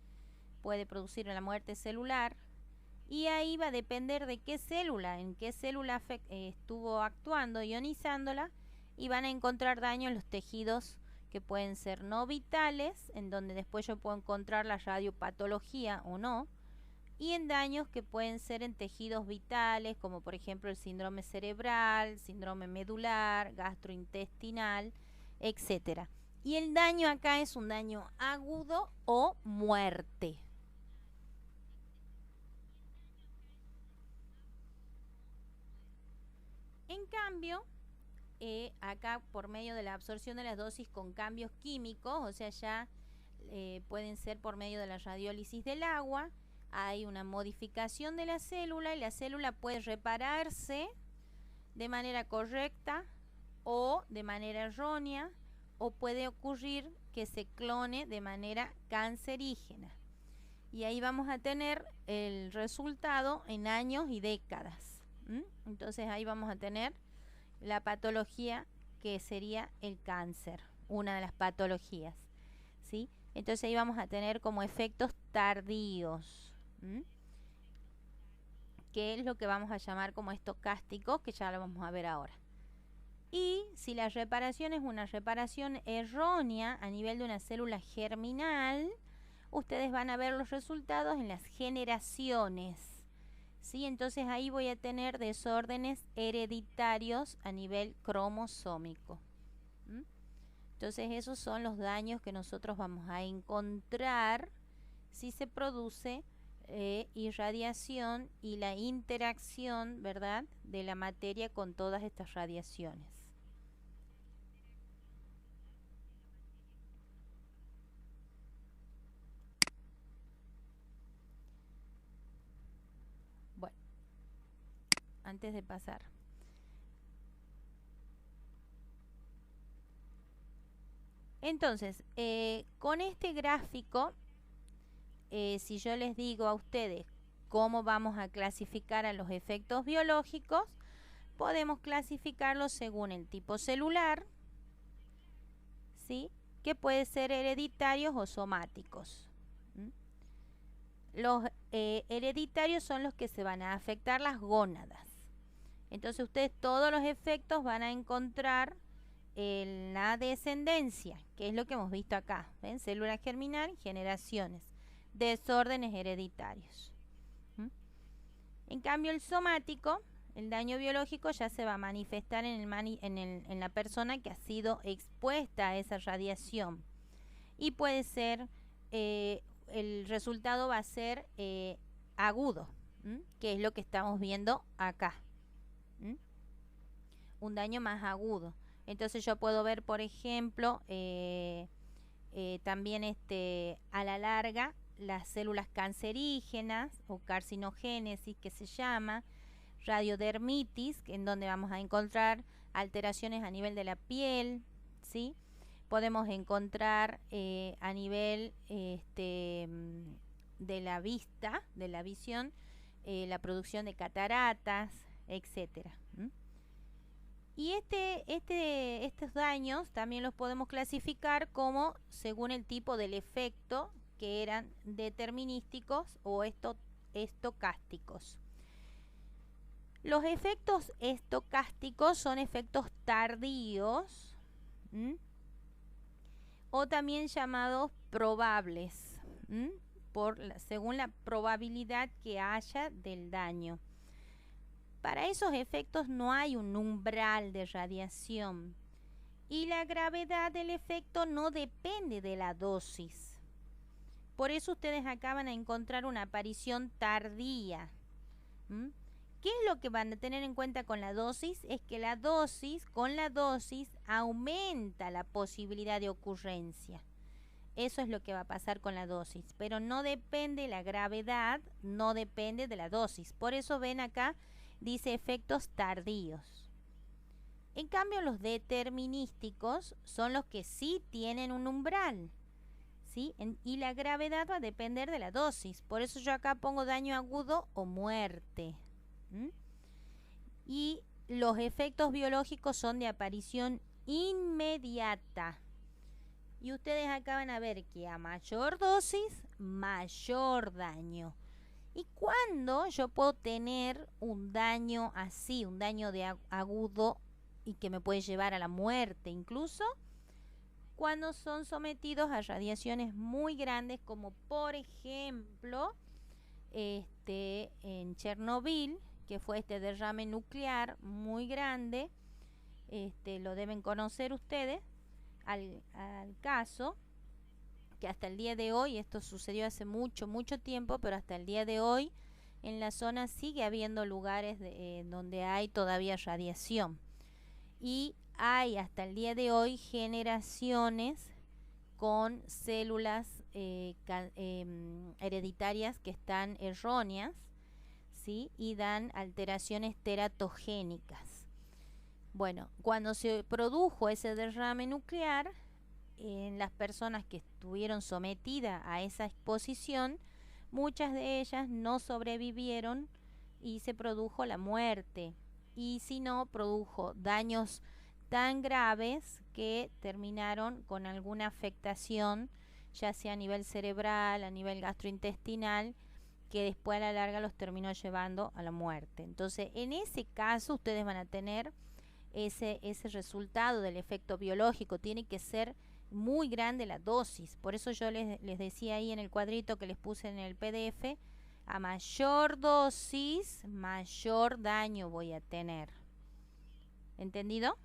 puede producir la muerte celular. Y ahí va a depender de qué célula, en qué célula estuvo actuando, ionizándola, y van a encontrar daño en los tejidos que pueden ser no vitales, en donde después yo puedo encontrar la radiopatología o no, y en daños que pueden ser en tejidos vitales, como por ejemplo el síndrome cerebral, síndrome medular, gastrointestinal, etc. Y el daño acá es un daño agudo o muerte. En cambio, acá por medio de la absorción de las dosis con cambios químicos, o sea, ya pueden ser por medio de la radiólisis del agua, hay una modificación de la célula y la célula puede repararse de manera correcta o de manera errónea, o puede ocurrir que se clone de manera cancerígena. Y ahí vamos a tener el resultado en años y décadas. Entonces ahí vamos a tener la patología que sería el cáncer, una de las patologías, ¿sí? Entonces ahí vamos a tener como efectos tardíos, que es lo que vamos a llamar como estocásticos, que ya lo vamos a ver ahora. Y si la reparación es una reparación errónea a nivel de una célula germinal, ustedes van a ver los resultados en las generaciones, ¿sí? Entonces ahí voy a tener desórdenes hereditarios a nivel cromosómico. Entonces esos son los daños que nosotros vamos a encontrar si se produce irradiación y la interacción, ¿verdad?, de la materia con todas estas radiaciones. Bueno, antes de pasar. Entonces, con este gráfico, si yo les digo a ustedes cómo vamos a clasificar a los efectos biológicos, podemos clasificarlos según el tipo celular, ¿sí?, que puede ser hereditarios o somáticos. Los hereditarios son los que se van a afectar las gónadas. Entonces ustedes todos los efectos van a encontrar en la descendencia, que es lo que hemos visto acá. ¿Ven? Célula germinal, generaciones, desórdenes hereditarios. En cambio el somático, el daño biológico ya se va a manifestar en la persona que ha sido expuesta a esa radiación. Y puede ser, el resultado va a ser agudo, que es lo que estamos viendo acá. Un daño más agudo. Entonces yo puedo ver, por ejemplo, también a la larga las células cancerígenas o carcinogénesis, que se llama, radiodermitis, en donde vamos a encontrar alteraciones a nivel de la piel, ¿sí? Podemos encontrar a nivel de la vista, de la visión, la producción de cataratas, etcétera. Y estos daños también los podemos clasificar como según el tipo del efecto, que eran determinísticos o estocásticos. Los efectos estocásticos son efectos tardíos, o también llamados probables, según la probabilidad que haya del daño. Para esos efectos no hay un umbral de radiación y la gravedad del efecto no depende de la dosis. Por eso ustedes acá van a encontrar una aparición tardía. ¿Qué es lo que van a tener en cuenta con la dosis? Es que con la dosis aumenta la posibilidad de ocurrencia. Eso es lo que va a pasar con la dosis, pero no depende, la gravedad no depende de la dosis. Por eso ven acá, dice efectos tardíos. En cambio, los determinísticos son los que sí tienen un umbral, ¿sí? Y la gravedad va a depender de la dosis. Por eso yo acá pongo daño agudo o muerte. Y los efectos biológicos son de aparición inmediata. Y ustedes acá van a ver que a mayor dosis, mayor daño. ¿Y cuándo yo puedo tener un daño así, un daño agudo y que me puede llevar a la muerte incluso? Cuando son sometidos a radiaciones muy grandes, como por ejemplo en Chernobyl, que fue este derrame nuclear muy grande. Lo deben conocer ustedes al caso, que hasta el día de hoy, esto sucedió hace mucho tiempo, pero hasta el día de hoy en la zona sigue habiendo lugares donde hay todavía radiación, y hay hasta el día de hoy generaciones con células hereditarias que están erróneas, ¿sí? Y dan alteraciones teratogénicas. Bueno, cuando se produjo ese derrame nuclear, en las personas que estuvieron sometidas a esa exposición, muchas de ellas no sobrevivieron y se produjo la muerte, y si no, produjo daños tan graves que terminaron con alguna afectación, ya sea a nivel cerebral, a nivel gastrointestinal, que después a la larga los terminó llevando a la muerte. Entonces, en ese caso ustedes van a tener ese resultado del efecto biológico. Tiene que ser muy grande la dosis. Por eso yo les decía ahí en el cuadrito que les puse en el PDF, a mayor dosis, mayor daño voy a tener. ¿Entendido?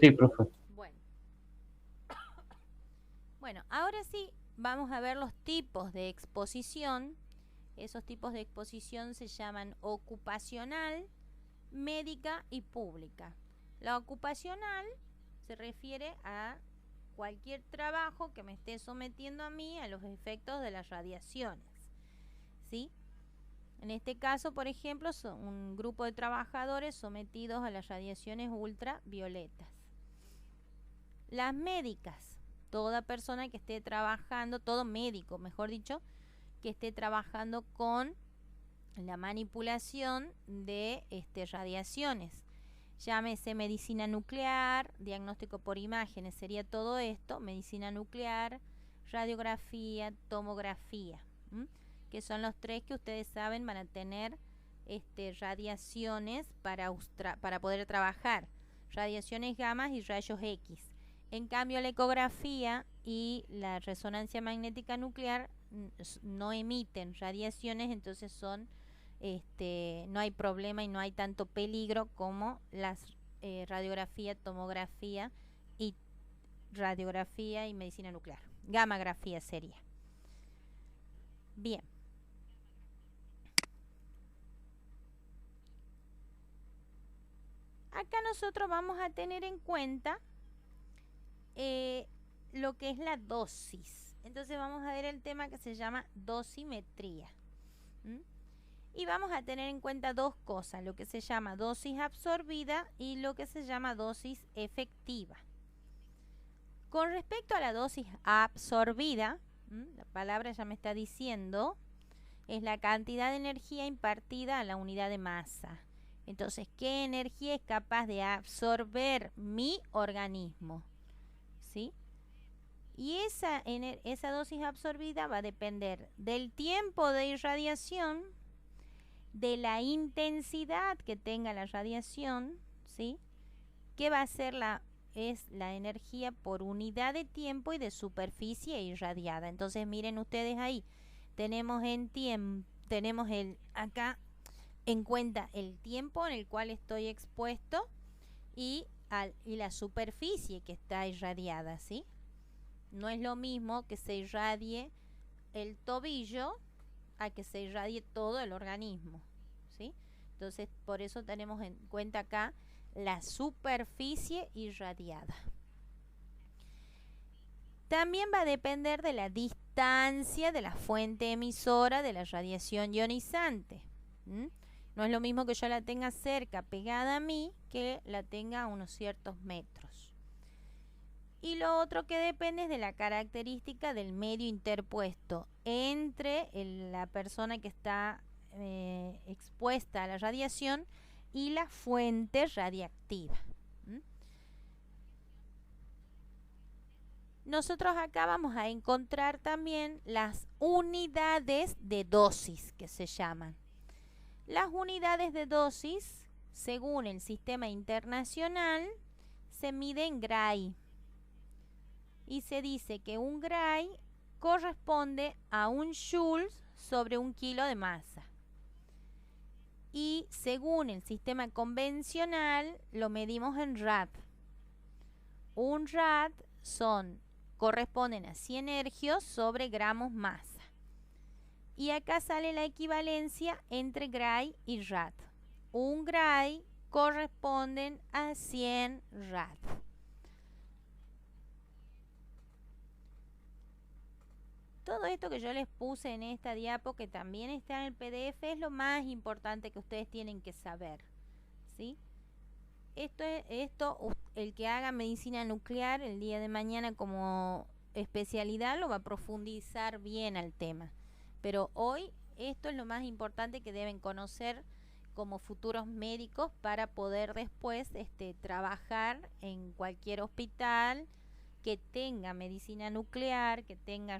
Sí, profe. Bueno. Bueno, ahora sí vamos a ver los tipos de exposición. Esos tipos de exposición se llaman ocupacional, médica y pública. La ocupacional se refiere a cualquier trabajo que me esté sometiendo a mí a los efectos de las radiaciones, ¿sí? En este caso, por ejemplo, son un grupo de trabajadores sometidos a las radiaciones ultravioletas. Las médicas, toda persona que esté trabajando, todo médico, mejor dicho, que esté trabajando con la manipulación de radiaciones. Llámese medicina nuclear, diagnóstico por imágenes, sería todo esto, medicina nuclear, radiografía, tomografía, que son los tres que ustedes saben van a tener radiaciones para poder trabajar, radiaciones gamma y rayos X. En cambio, la ecografía y la resonancia magnética nuclear no emiten radiaciones, entonces son no hay problema y no hay tanto peligro como las radiografía, tomografía y radiografía y medicina nuclear. Gammagrafía sería. Bien. Acá nosotros vamos a tener en cuenta lo que es la dosis. Entonces vamos a ver el tema que se llama dosimetría. Y vamos a tener en cuenta dos cosas, lo que se llama dosis absorbida y lo que se llama dosis efectiva. Con respecto a la dosis absorbida, la palabra ya me está diciendo, es la cantidad de energía impartida a la unidad de masa. Entonces, ¿qué energía es capaz de absorber mi organismo? ¿Sí? Y esa dosis absorbida va a depender del tiempo de irradiación, de la intensidad que tenga la radiación, ¿sí? Que va a ser la energía por unidad de tiempo y de superficie irradiada. Entonces miren ustedes ahí, tenemos acá en cuenta el tiempo en el cual estoy expuesto y la superficie que está irradiada, ¿sí? No es lo mismo que se irradie el tobillo a que se irradie todo el organismo, ¿sí? Entonces, por eso tenemos en cuenta acá la superficie irradiada. También va a depender de la distancia de la fuente emisora de la radiación ionizante. No es lo mismo que yo la tenga cerca, pegada a mí, que la tenga a unos ciertos metros. Y lo otro que depende es de la característica del medio interpuesto entre la persona que está expuesta a la radiación y la fuente radiactiva. Nosotros acá vamos a encontrar también las unidades de dosis que se llaman. Las unidades de dosis, según el sistema internacional, se mide en Gray. Y se dice que un Gray corresponde a un Joule sobre un kilo de masa. Y según el sistema convencional, lo medimos en rad. Un rad corresponden a 100 ergios sobre gramos masa. Y acá sale la equivalencia entre Gray y rad. Un Gray corresponden a 100 rad. Todo esto que yo les puse en esta diapo, que también está en el PDF, es lo más importante que ustedes tienen que saber, ¿sí? El que haga medicina nuclear el día de mañana como especialidad lo va a profundizar bien al tema. Pero hoy esto es lo más importante que deben conocer como futuros médicos para poder después trabajar en cualquier hospital que tenga medicina nuclear, que tenga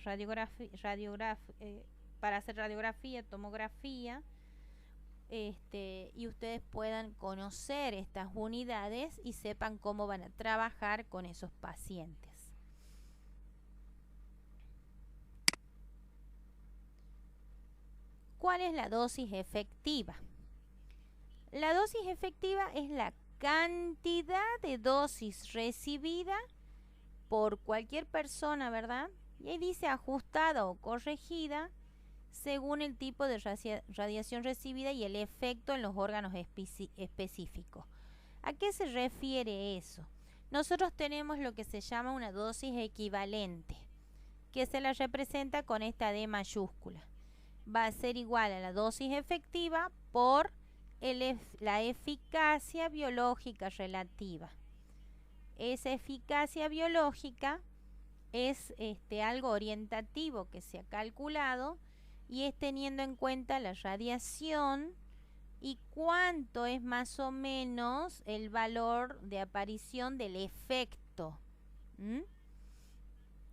para hacer radiografía, tomografía, y ustedes puedan conocer estas unidades y sepan cómo van a trabajar con esos pacientes. ¿Cuál es la dosis efectiva? La dosis efectiva es la cantidad de dosis recibida por cualquier persona, ¿verdad? Y ahí dice ajustada o corregida según el tipo de radiación recibida y el efecto en los órganos específicos. ¿A qué se refiere eso? Nosotros tenemos lo que se llama una dosis equivalente, que se la representa con esta D mayúscula. Va a ser igual a la dosis efectiva por la eficacia biológica relativa. Esa eficacia biológica es algo orientativo que se ha calculado y es teniendo en cuenta la radiación y cuánto es más o menos el valor de aparición del efecto.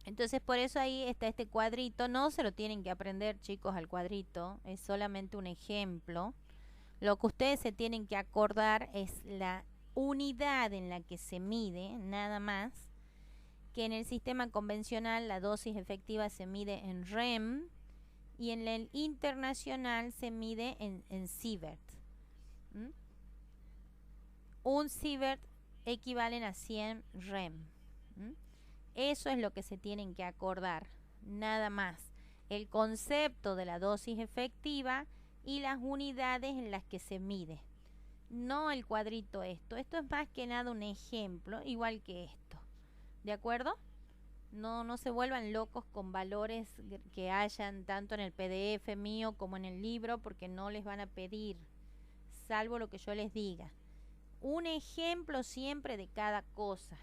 Entonces por eso ahí está este cuadrito. No se lo tienen que aprender, chicos, al cuadrito, es solamente un ejemplo. Lo que ustedes se tienen que acordar es la unidad en la que se mide, nada más, que en el sistema convencional la dosis efectiva se mide en rem y en el internacional se mide en sievert. Un sievert equivale a 100 rem. Eso es lo que se tienen que acordar, nada más. El concepto de la dosis efectiva y las unidades en las que se mide. No el cuadrito esto. Esto es más que nada un ejemplo, igual que esto. ¿De acuerdo? No se vuelvan locos con valores que hayan tanto en el PDF mío como en el libro, porque no les van a pedir, salvo lo que yo les diga. Un ejemplo siempre de cada cosa.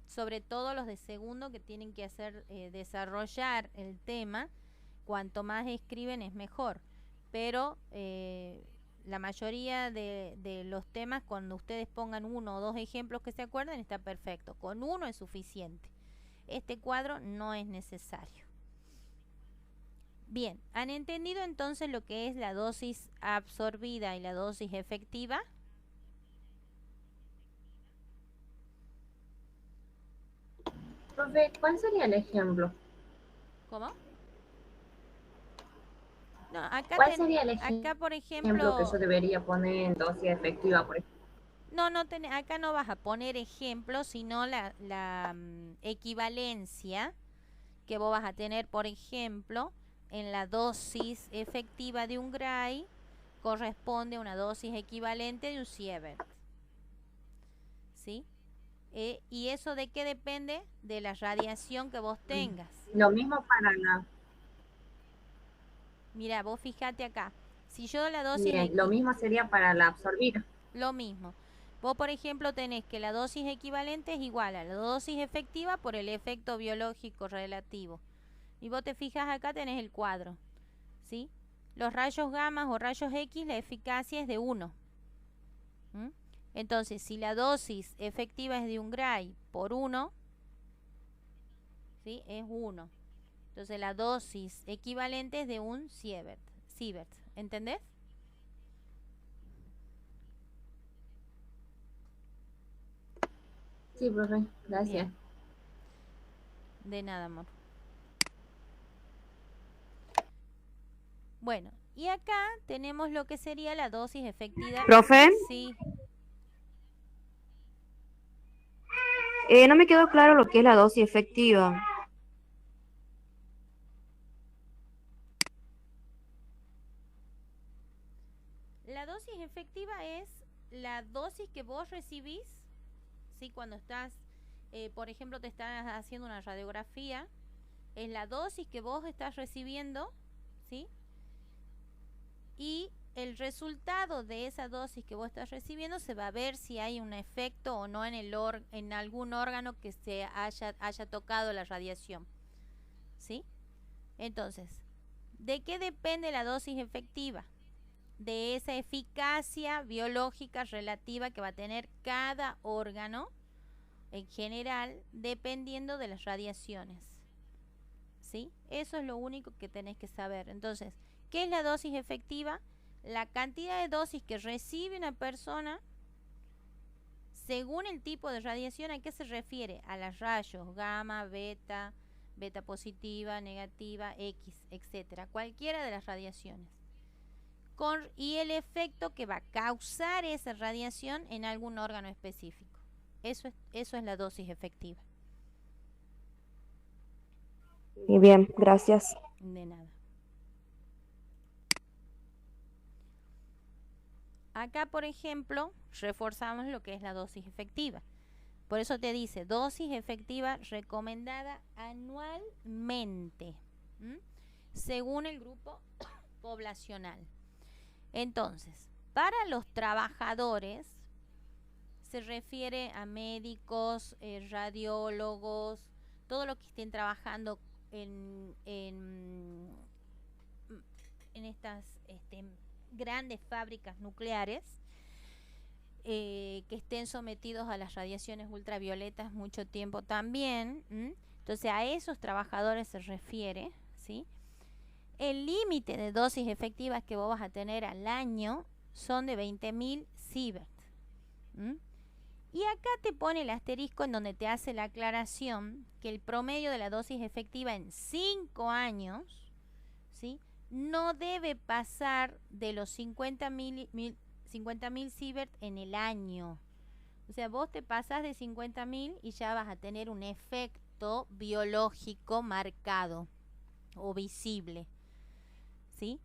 Sobre todo los de segundo, que tienen que hacer desarrollar el tema. Cuanto más escriben es mejor, pero la mayoría de los temas, cuando ustedes pongan 1 o 2 ejemplos que se acuerden, está perfecto. Con 1 es suficiente. Este cuadro no es necesario. Bien, ¿han entendido entonces lo que es la dosis absorbida y la dosis efectiva? Profe, ¿cuál sería el ejemplo? ¿Cómo? No, acá ¿Cuál sería el acá, por ejemplo que yo debería poner en dosis efectiva, por ejemplo? No, acá no vas a poner ejemplos, sino la equivalencia que vos vas a tener, por ejemplo, en la dosis efectiva de un Gray corresponde a una dosis equivalente de un sievert. ¿Sí? ¿Y eso de qué depende? De la radiación que vos tengas. Lo mismo para la... Mira, vos fíjate acá. Si yo la dosis... Bien, lo mismo sería para la absorbida. Lo mismo. Vos, por ejemplo, tenés que la dosis equivalente es igual a la dosis efectiva por el efecto biológico relativo. Y vos te fijas acá, tenés el cuadro. ¿Sí? Los rayos gamma o rayos X, la eficacia es de 1. Entonces, si la dosis efectiva es de un Gray por 1, ¿sí? Es 1. Entonces, la dosis equivalente es de un sievert. ¿Entendés? Sí, profe, gracias. Bien. De nada, amor. Bueno, y acá tenemos lo que sería la dosis efectiva. ¿Profe? Sí. No me quedó claro lo que es la dosis efectiva. La dosis efectiva es la dosis que vos recibís, ¿sí? Cuando estás, por ejemplo, te están haciendo una radiografía, es la dosis que vos estás recibiendo, ¿sí? Y el resultado de esa dosis que vos estás recibiendo se va a ver si hay un efecto o no en algún órgano que se haya tocado la radiación, ¿sí? Entonces, ¿de qué depende la dosis efectiva? De esa eficacia biológica relativa que va a tener cada órgano en general, dependiendo de las radiaciones, ¿sí? Eso es lo único que tenés que saber. Entonces, ¿qué es la dosis efectiva? La cantidad de dosis que recibe una persona según el tipo de radiación. ¿A qué se refiere? A los rayos gamma, beta, beta positiva, negativa, X, etcétera, cualquiera de las radiaciones. y el efecto que va a causar esa radiación en algún órgano específico. Eso es la dosis efectiva. Muy bien, gracias. De nada. Acá, por ejemplo, reforzamos lo que es la dosis efectiva. Por eso te dice dosis efectiva recomendada anualmente, según el grupo poblacional. Entonces, para los trabajadores se refiere a médicos, radiólogos, todos los que estén trabajando en estas grandes fábricas nucleares, que estén sometidos a las radiaciones ultravioletas mucho tiempo también. Entonces a esos trabajadores se refiere, ¿sí? El límite de dosis efectivas que vos vas a tener al año son de 20.000 sievert. Y acá te pone el asterisco en donde te hace la aclaración que el promedio de la dosis efectiva en 5 años, ¿sí?, no debe pasar de los 50.000 sievert en el año. O sea, vos te pasás de 50.000 y ya vas a tener un efecto biológico marcado o visible, ¿sí?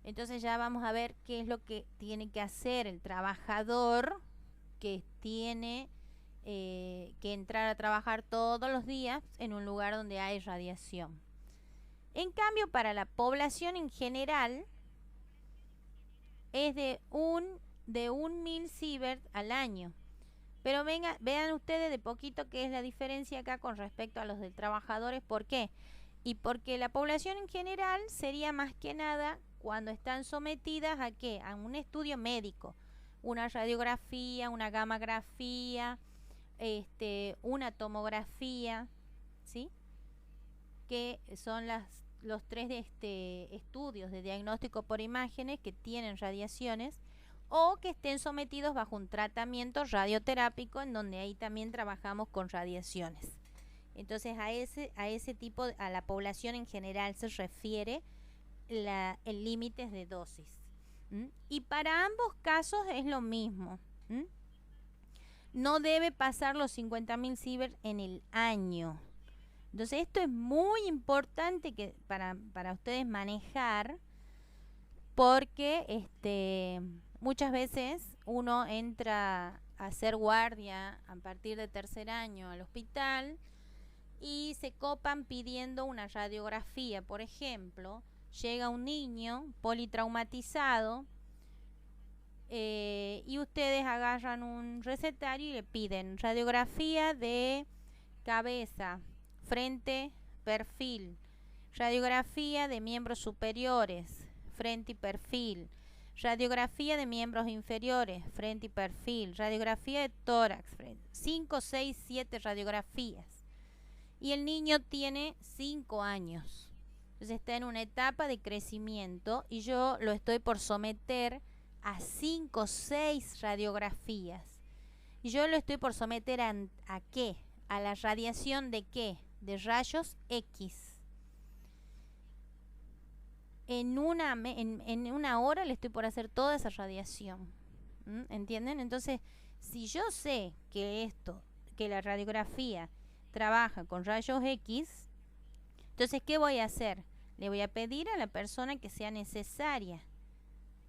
Entonces ya vamos a ver qué es lo que tiene que hacer el trabajador que tiene que entrar a trabajar todos los días en un lugar donde hay radiación. En cambio, para la población en general es de 1.000 sievert al año. Pero vean ustedes de poquito qué es la diferencia acá con respecto a los de trabajadores. ¿Por qué? Y porque la población en general sería más que nada cuando están sometidas a ¿qué? A un estudio médico, una radiografía, una gammagrafía, una tomografía, ¿sí?, que son los tres estudios de diagnóstico por imágenes que tienen radiaciones, o que estén sometidos bajo un tratamiento radioterápico, en donde ahí también trabajamos con radiaciones. Entonces a ese tipo, a la población en general se refiere el límite de dosis. Y para ambos casos es lo mismo. No debe pasar los 50.000 sievert en el año. Entonces esto es muy importante que para ustedes manejar, porque muchas veces uno entra a hacer guardia a partir de tercer año al hospital y se copan pidiendo una radiografía. Por ejemplo, llega un niño politraumatizado y ustedes agarran un recetario y le piden radiografía de cabeza, frente, perfil, radiografía de miembros superiores, frente y perfil, radiografía de miembros inferiores, frente y perfil, radiografía de tórax, 5, 6, 7 radiografías. Y el niño tiene 5 años. Entonces está en una etapa de crecimiento y yo lo estoy por someter a 5, 6 radiografías. Y yo lo estoy por someter ¿a qué? A la radiación de ¿qué? De rayos X. En una hora le estoy por hacer toda esa radiación. ¿Entienden? Entonces, si yo sé que la radiografía trabaja con rayos X, entonces, ¿qué voy a hacer? Le voy a pedir a la persona que sea necesaria.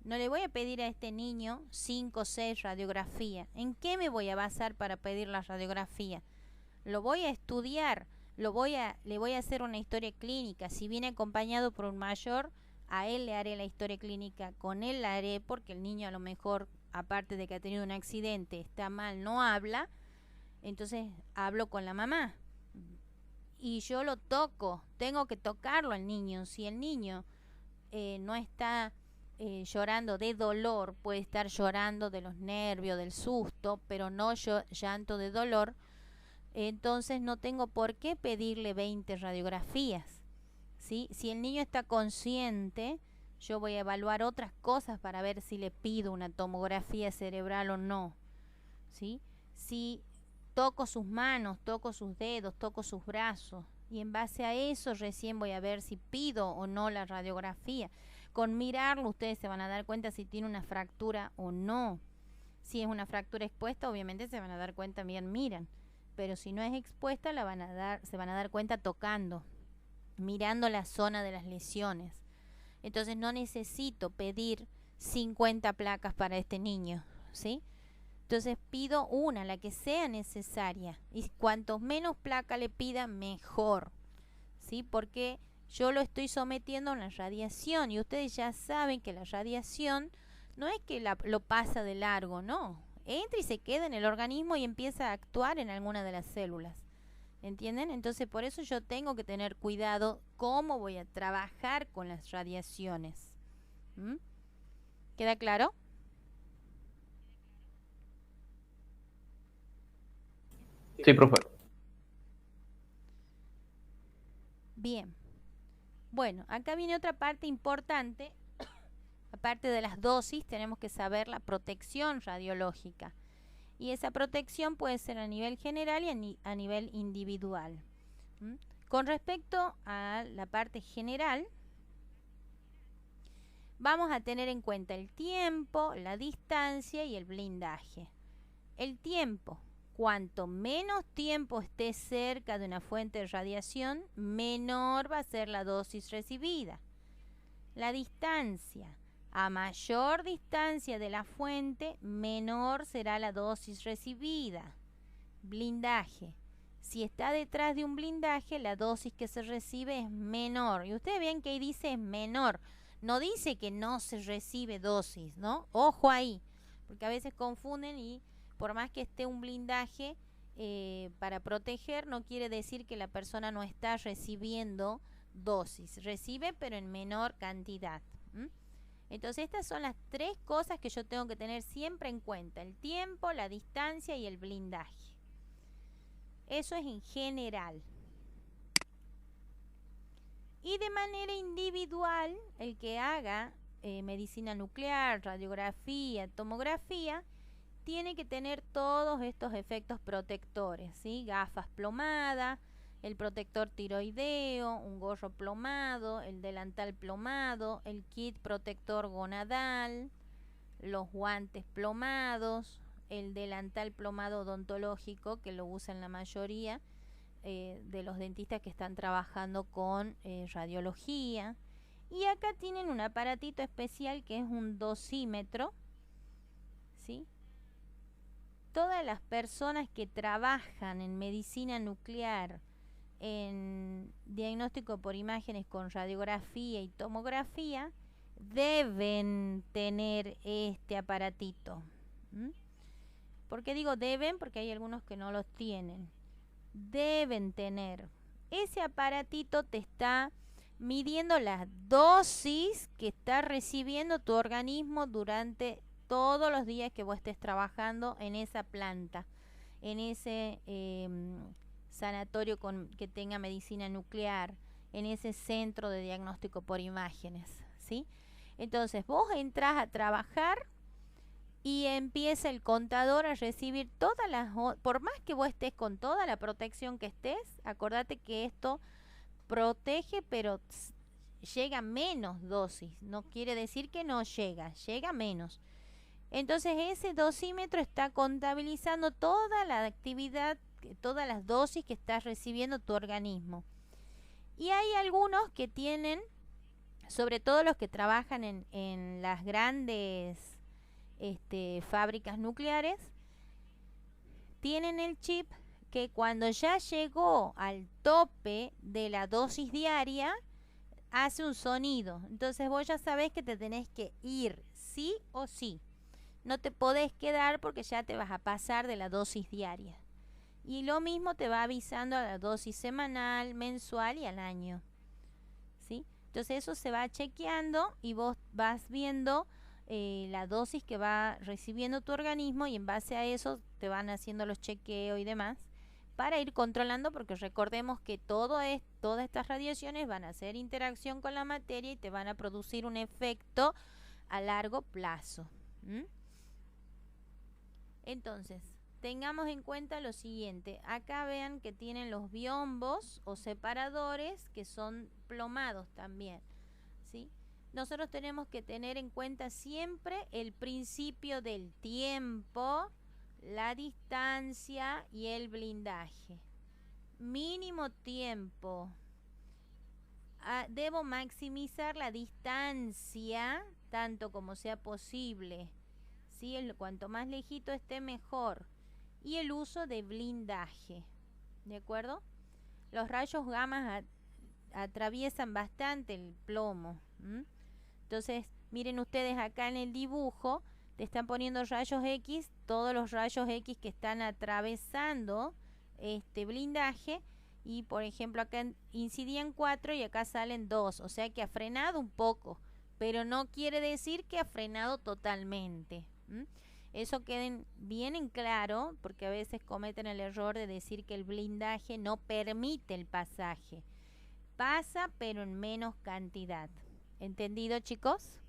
No le voy a pedir a este niño 5 o 6 radiografías. ¿En qué me voy a basar para pedir la radiografía? Lo voy a estudiar, le voy a hacer una historia clínica. Si viene acompañado por un mayor, a él le haré la historia clínica, con él la haré, porque el niño a lo mejor, aparte de que ha tenido un accidente, está mal, no habla. Entonces hablo con la mamá y yo lo toco, tengo que tocarlo al niño. Si el niño no está llorando de dolor, puede estar llorando de los nervios, del susto, pero no llanto de dolor, entonces no tengo por qué pedirle 20 radiografías, ¿sí? Si el niño está consciente, yo voy a evaluar otras cosas para ver si le pido una tomografía cerebral o no, ¿sí? Si toco sus manos, toco sus dedos, toco sus brazos, y en base a eso recién voy a ver si pido o no la radiografía. Con mirarlo ustedes se van a dar cuenta si tiene una fractura o no. Si es una fractura expuesta, obviamente se van a dar cuenta, miran. Pero si no es expuesta, se van a dar cuenta tocando, mirando la zona de las lesiones. Entonces no necesito pedir 50 placas para este niño, ¿sí? Entonces pido una, la que sea necesaria. Y cuanto menos placa le pida, mejor, ¿sí? Porque yo lo estoy sometiendo a una radiación. Y ustedes ya saben que la radiación no es que lo pasa de largo, no. Entra y se queda en el organismo y empieza a actuar en alguna de las células. ¿Entienden? Entonces por eso yo tengo que tener cuidado cómo voy a trabajar con las radiaciones. ¿Mm? ¿Queda claro? Sí, profe. Bien. Bueno, acá viene otra parte importante. Aparte de las dosis, tenemos que saber la protección radiológica. Y esa protección puede ser a nivel general y a nivel individual. ¿Mm? Con respecto a la parte general, vamos a tener en cuenta el tiempo, la distancia y el blindaje. El tiempo. Cuanto menos tiempo esté cerca de una fuente de radiación, menor va a ser la dosis recibida. La distancia. A mayor distancia de la fuente, menor será la dosis recibida. Blindaje. Si está detrás de un blindaje, la dosis que se recibe es menor. Y ustedes ven que ahí dice menor. No dice que no se recibe dosis, ¿no? Ojo ahí, porque a veces confunden y por más que esté un blindaje para proteger, no quiere decir que la persona no está recibiendo dosis. Recibe, pero en menor cantidad. Entonces estas son las tres cosas que yo tengo que tener siempre en cuenta: el tiempo, la distancia y el blindaje. Eso es en general. Y de manera individual, el que haga medicina nuclear, radiografía, tomografía, tiene que tener todos estos efectos protectores, ¿sí? Gafas plomadas, el protector tiroideo, un gorro plomado, el delantal plomado, el kit protector gonadal, los guantes plomados, el delantal plomado odontológico, que lo usan la mayoría de los dentistas que están trabajando con radiología. Y acá tienen un aparatito especial que es un dosímetro, ¿sí? Todas las personas que trabajan en medicina nuclear, en diagnóstico por imágenes con radiografía y tomografía, deben tener este aparatito. ¿Por qué digo deben? Porque hay algunos que no los tienen. Deben tener. Ese aparatito te está midiendo las dosis que está recibiendo tu organismo durante todos los días que vos estés trabajando en esa planta, en ese sanatorio que tenga medicina nuclear, en ese centro de diagnóstico por imágenes, ¿sí? Entonces vos entras a trabajar y empieza el contador a recibir todas las, por más que vos estés con toda la protección que estés, acordate que esto protege, pero llega menos dosis, no quiere decir que no llega, llega menos. Entonces ese dosímetro está contabilizando toda la actividad, todas las dosis que está recibiendo tu organismo. Y hay algunos que tienen, sobre todo los que trabajan en las grandes fábricas nucleares, tienen el chip que cuando ya llegó al tope de la dosis diaria, hace un sonido. Entonces vos ya sabés que te tenés que ir, sí o sí. No te podés quedar porque ya te vas a pasar de la dosis diaria. Y lo mismo te va avisando a la dosis semanal, mensual y al año, ¿sí? Entonces eso se va chequeando y vos vas viendo la dosis que va recibiendo tu organismo, y en base a eso te van haciendo los chequeos y demás para ir controlando, porque recordemos que todas estas radiaciones van a hacer interacción con la materia y te van a producir un efecto a largo plazo. Entonces, tengamos en cuenta lo siguiente. Acá vean que tienen los biombos o separadores que son plomados también, ¿sí? nosotros tenemos que tener en cuenta siempre el principio del tiempo, la distancia y el blindaje. Mínimo tiempo. Debo maximizar la distancia tanto como sea posible. ¿Sí? Cuanto más lejito esté, mejor. Y el uso de blindaje. ¿De acuerdo? Los rayos gamma atraviesan bastante el plomo. Entonces, miren ustedes acá en el dibujo, te están poniendo rayos X, todos los rayos X que están atravesando este blindaje, y por ejemplo acá incidían 4 y acá salen 2, o sea que ha frenado un poco, pero no quiere decir que ha frenado totalmente. Eso queden bien en claro, porque a veces cometen el error de decir que el blindaje no permite el pasaje. Pasa, pero en menos cantidad. ¿Entendido, chicos?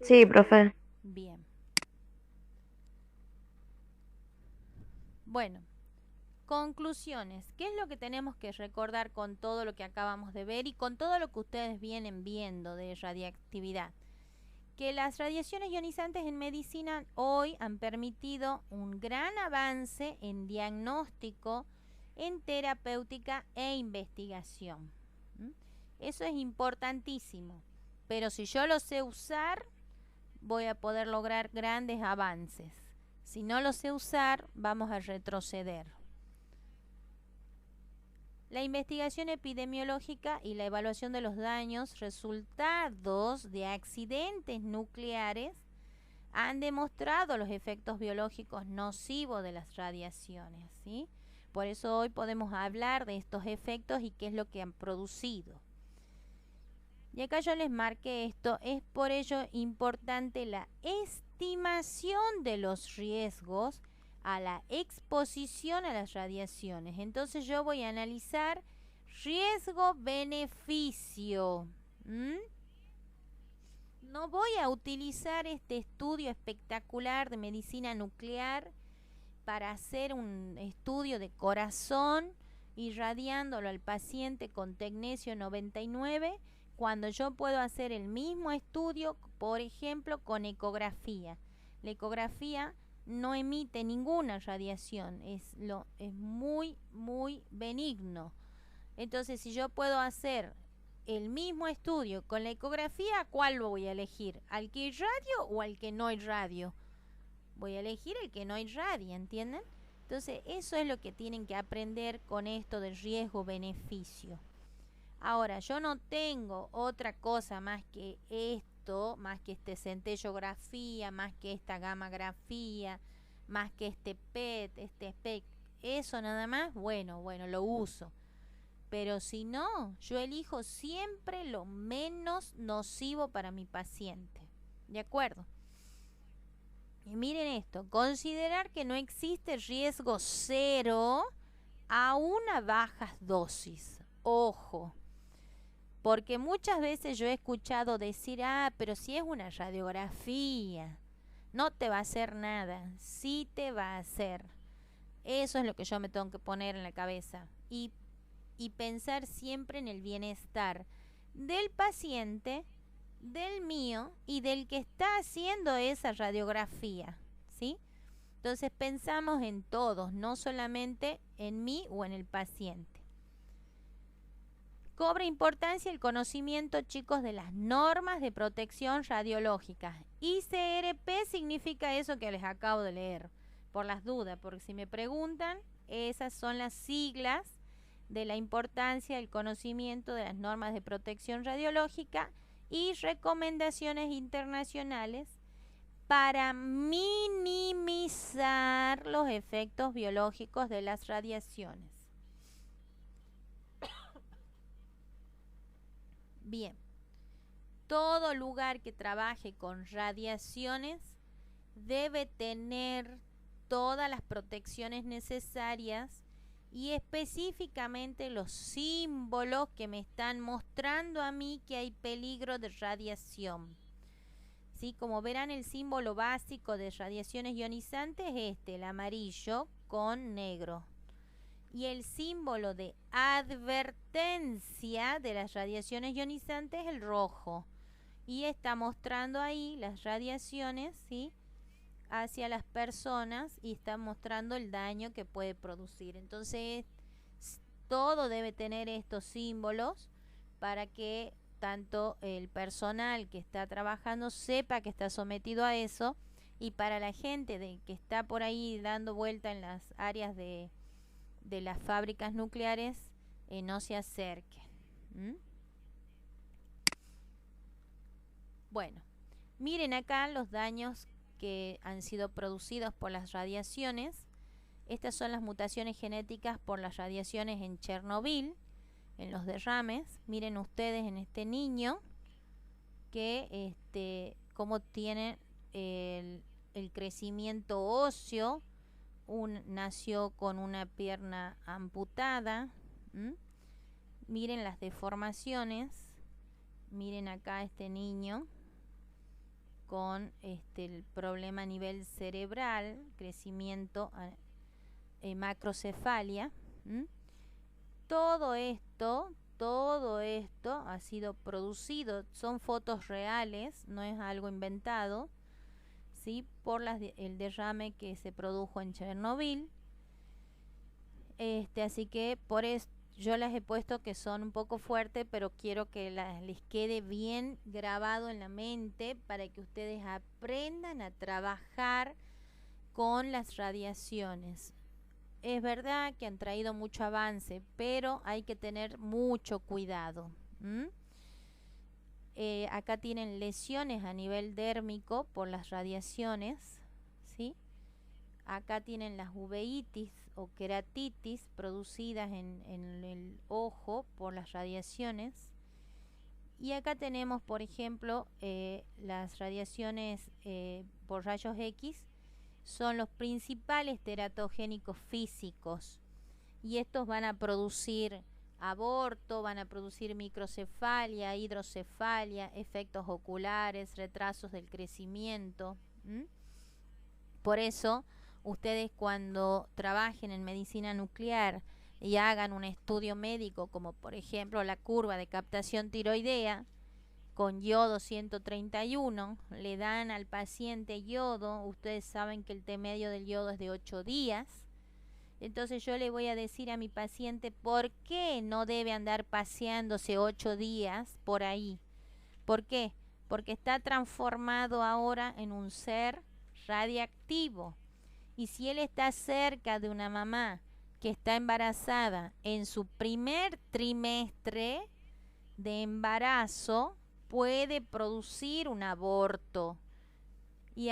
Sí, profe. Bien. Bueno, conclusiones. ¿Qué es lo que tenemos que recordar con todo lo que acabamos de ver y con todo lo que ustedes vienen viendo de radiactividad? Que las radiaciones ionizantes en medicina hoy han permitido un gran avance en diagnóstico, en terapéutica e investigación. Eso es importantísimo, pero si yo lo sé usar, voy a poder lograr grandes avances. Si no lo sé usar, vamos a retroceder. La investigación epidemiológica y la evaluación de los daños resultados de accidentes nucleares han demostrado los efectos biológicos nocivos de las radiaciones, ¿sí? Por eso hoy podemos hablar de estos efectos y qué es lo que han producido. Y acá yo les marqué esto, es por ello importante la estimación de los riesgos a la exposición a las radiaciones. Entonces yo voy a analizar riesgo-beneficio. No voy a utilizar este estudio espectacular de medicina nuclear para hacer un estudio de corazón irradiándolo al paciente con tecnesio 99, cuando yo puedo hacer el mismo estudio, por ejemplo, con ecografía. La ecografía no emite ninguna radiación, es muy benigno. Entonces, si yo puedo hacer el mismo estudio con la ecografía, ¿cuál lo voy a elegir? ¿Al que irradio o al que no irradio? Voy a elegir el que no irradia, ¿entienden? Entonces, eso es lo que tienen que aprender con esto del riesgo-beneficio. Ahora, yo no tengo otra cosa más que esto, más que este centellografía, más que esta gammagrafía, más que este PET, este SPECT, eso nada más, bueno, lo uso. Pero si no, yo elijo siempre lo menos nocivo para mi paciente. ¿De acuerdo? Y miren esto, considerar que no existe riesgo cero a una baja dosis. Ojo. Porque muchas veces yo he escuchado decir, pero si es una radiografía, no te va a hacer nada. Sí te va a hacer. Eso es lo que yo me tengo que poner en la cabeza. Y pensar siempre en el bienestar del paciente, del mío y del que está haciendo esa radiografía, ¿sí? Entonces pensamos en todos, no solamente en mí o en el paciente. Cobra importancia el conocimiento, chicos, de las normas de protección radiológica. ICRP significa eso que les acabo de leer, por las dudas, porque si me preguntan, esas son las siglas de la importancia del conocimiento de las normas de protección radiológica y recomendaciones internacionales para minimizar los efectos biológicos de las radiaciones. Bien, todo lugar que trabaje con radiaciones debe tener todas las protecciones necesarias y específicamente los símbolos que me están mostrando a mí que hay peligro de radiación. ¿sí? Como verán, el símbolo básico de radiaciones ionizantes es el amarillo con negro. Y el símbolo de advertencia de las radiaciones ionizantes es el rojo. Y está mostrando ahí las radiaciones, ¿sí?, hacia las personas, y está mostrando el daño que puede producir. Entonces, todo debe tener estos símbolos para que tanto el personal que está trabajando sepa que está sometido a eso, y para la gente que está por ahí dando vuelta en las áreas de las fábricas nucleares, no se acerquen. Bueno, miren acá los daños que han sido producidos por las radiaciones. Estas son las mutaciones genéticas por las radiaciones en Chernobyl, en los derrames. Miren ustedes en este niño que cómo tiene el crecimiento óseo. Nació con una pierna amputada. Miren las deformaciones. Miren acá este niño con el problema a nivel cerebral, crecimiento, macrocefalia. Todo esto ha sido producido, son fotos reales, no es algo inventado, ¿sí?, por el derrame que se produjo en Chernobyl. Así que por eso yo las he puesto que son un poco fuertes, pero quiero que les quede bien grabado en la mente para que ustedes aprendan a trabajar con las radiaciones. Es verdad que han traído mucho avance, pero hay que tener mucho cuidado. Acá tienen lesiones a nivel dérmico por las radiaciones, ¿sí? Acá tienen las uveitis o queratitis producidas en el ojo por las radiaciones. Y acá tenemos, por ejemplo, las radiaciones por rayos X son los principales teratogénicos físicos. Y estos van a producir aborto, van a producir microcefalia, hidrocefalia, efectos oculares, retrasos del crecimiento. Por eso, ustedes cuando trabajen en medicina nuclear y hagan un estudio médico, como por ejemplo la curva de captación tiroidea con yodo 131, le dan al paciente yodo. Ustedes saben que el té medio del yodo es de 8 días. Entonces yo le voy a decir a mi paciente por qué no debe andar paseándose 8 días por ahí. ¿Por qué? Porque está transformado ahora en un ser radiactivo. Y si él está cerca de una mamá que está embarazada en su primer trimestre de embarazo, puede producir un aborto. Y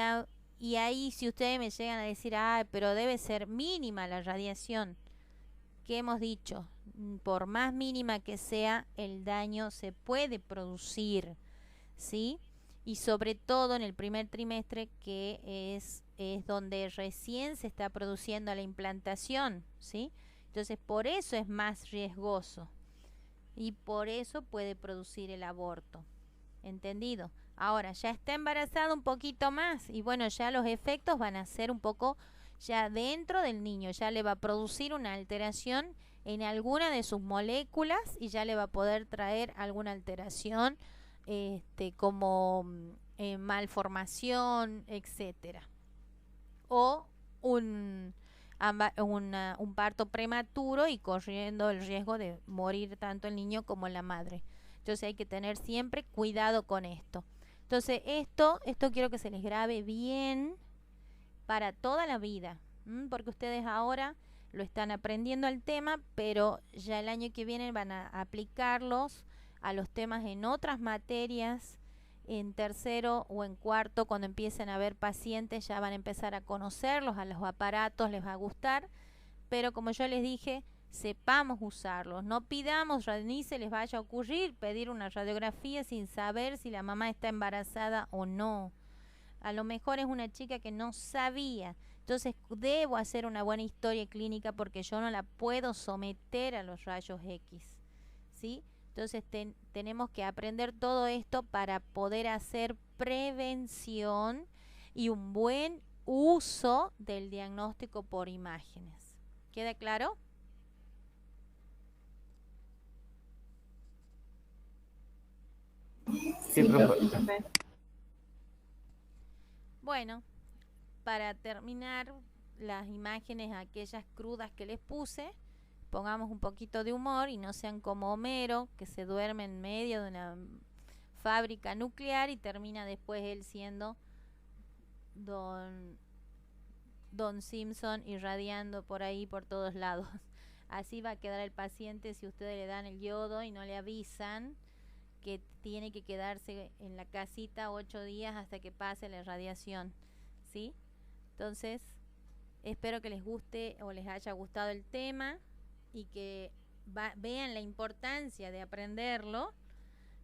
ahí, si ustedes me llegan a decir, pero debe ser mínima la radiación, ¿qué hemos dicho? Por más mínima que sea, el daño se puede producir, ¿sí? Y sobre todo en el primer trimestre, que es donde recién se está produciendo la implantación, ¿sí? Entonces, por eso es más riesgoso y por eso puede producir el aborto. ¿Entendido? Ahora, ya está embarazada un poquito más y bueno, ya los efectos van a ser un poco ya dentro del niño, ya le va a producir una alteración en alguna de sus moléculas y ya le va a poder traer alguna alteración como malformación, etcétera, o un parto prematuro y corriendo el riesgo de morir tanto el niño como la madre. Entonces hay que tener siempre cuidado con esto. Entonces esto quiero que se les grabe bien para toda la vida, porque ustedes ahora lo están aprendiendo el tema, pero ya el año que viene van a aplicarlos a los temas en otras materias, en tercero o en cuarto, cuando empiecen a ver pacientes ya van a empezar a conocerlos, a los aparatos les va a gustar, pero como yo les dije, sepamos usarlos, no pidamos ni se les vaya a ocurrir pedir una radiografía sin saber si la mamá está embarazada o no. A lo mejor es una chica que no sabía, entonces debo hacer una buena historia clínica porque yo no la puedo someter a los rayos X, ¿sí? Entonces tenemos que aprender todo esto para poder hacer prevención y un buen uso del diagnóstico por imágenes. ¿Queda claro? Sí, profe. profe. Bueno, para terminar, las imágenes, aquellas crudas que les puse, pongamos un poquito de humor y no sean como Homero, que se duerme en medio de una fábrica nuclear y termina después él siendo Don Simpson irradiando por ahí por todos lados. Así va a quedar el paciente si ustedes le dan el yodo y no le avisan que tiene que quedarse en la casita 8 días hasta que pase la irradiación, ¿sí? Entonces, espero que les guste o les haya gustado el tema y que vean la importancia de aprenderlo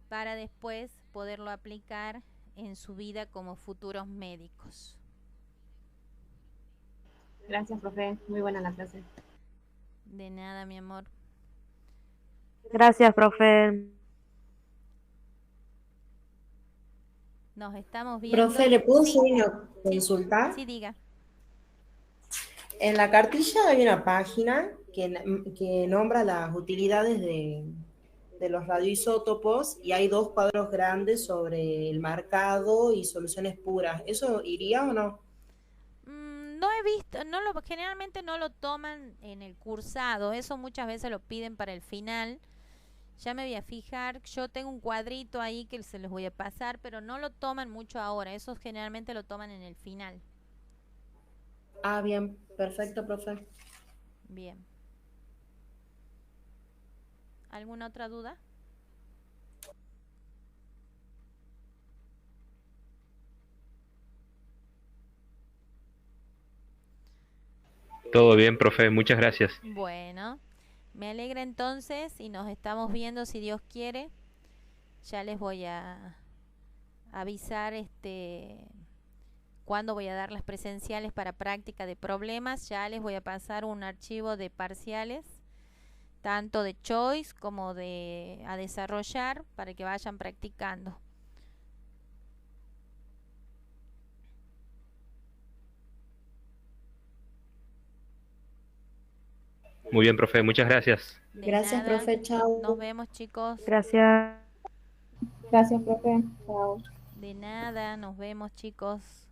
para después poderlo aplicar en su vida como futuros médicos. Gracias, profe. Muy buena la clase. De nada, mi amor. Gracias, profe. Nos estamos viendo. Profe, ¿le puedo Sí, hacer una consulta? sí, diga. En la cartilla hay una página que nombra las utilidades de los radioisótopos y hay 2 cuadros grandes sobre el marcado y soluciones puras. ¿Eso iría o no? No he visto, generalmente no lo toman en el cursado, eso muchas veces lo piden para el final. Ya me voy a fijar, yo tengo un cuadrito ahí que se los voy a pasar, pero no lo toman mucho ahora, eso generalmente lo toman en el final. Ah, bien, perfecto, profe. Bien. ¿Alguna otra duda? Todo bien, profe, muchas gracias. Bueno, me alegra entonces y nos estamos viendo si Dios quiere. Ya les voy a avisar cuándo voy a dar las presenciales para práctica de problemas. Ya les voy a pasar un archivo de parciales, tanto de choice como a desarrollar, para que vayan practicando. Muy bien, profe, muchas gracias. De Gracias, nada. profe. Chao. Nos vemos, chicos. Gracias. Gracias, profe. Chao. De nada, nos vemos, chicos.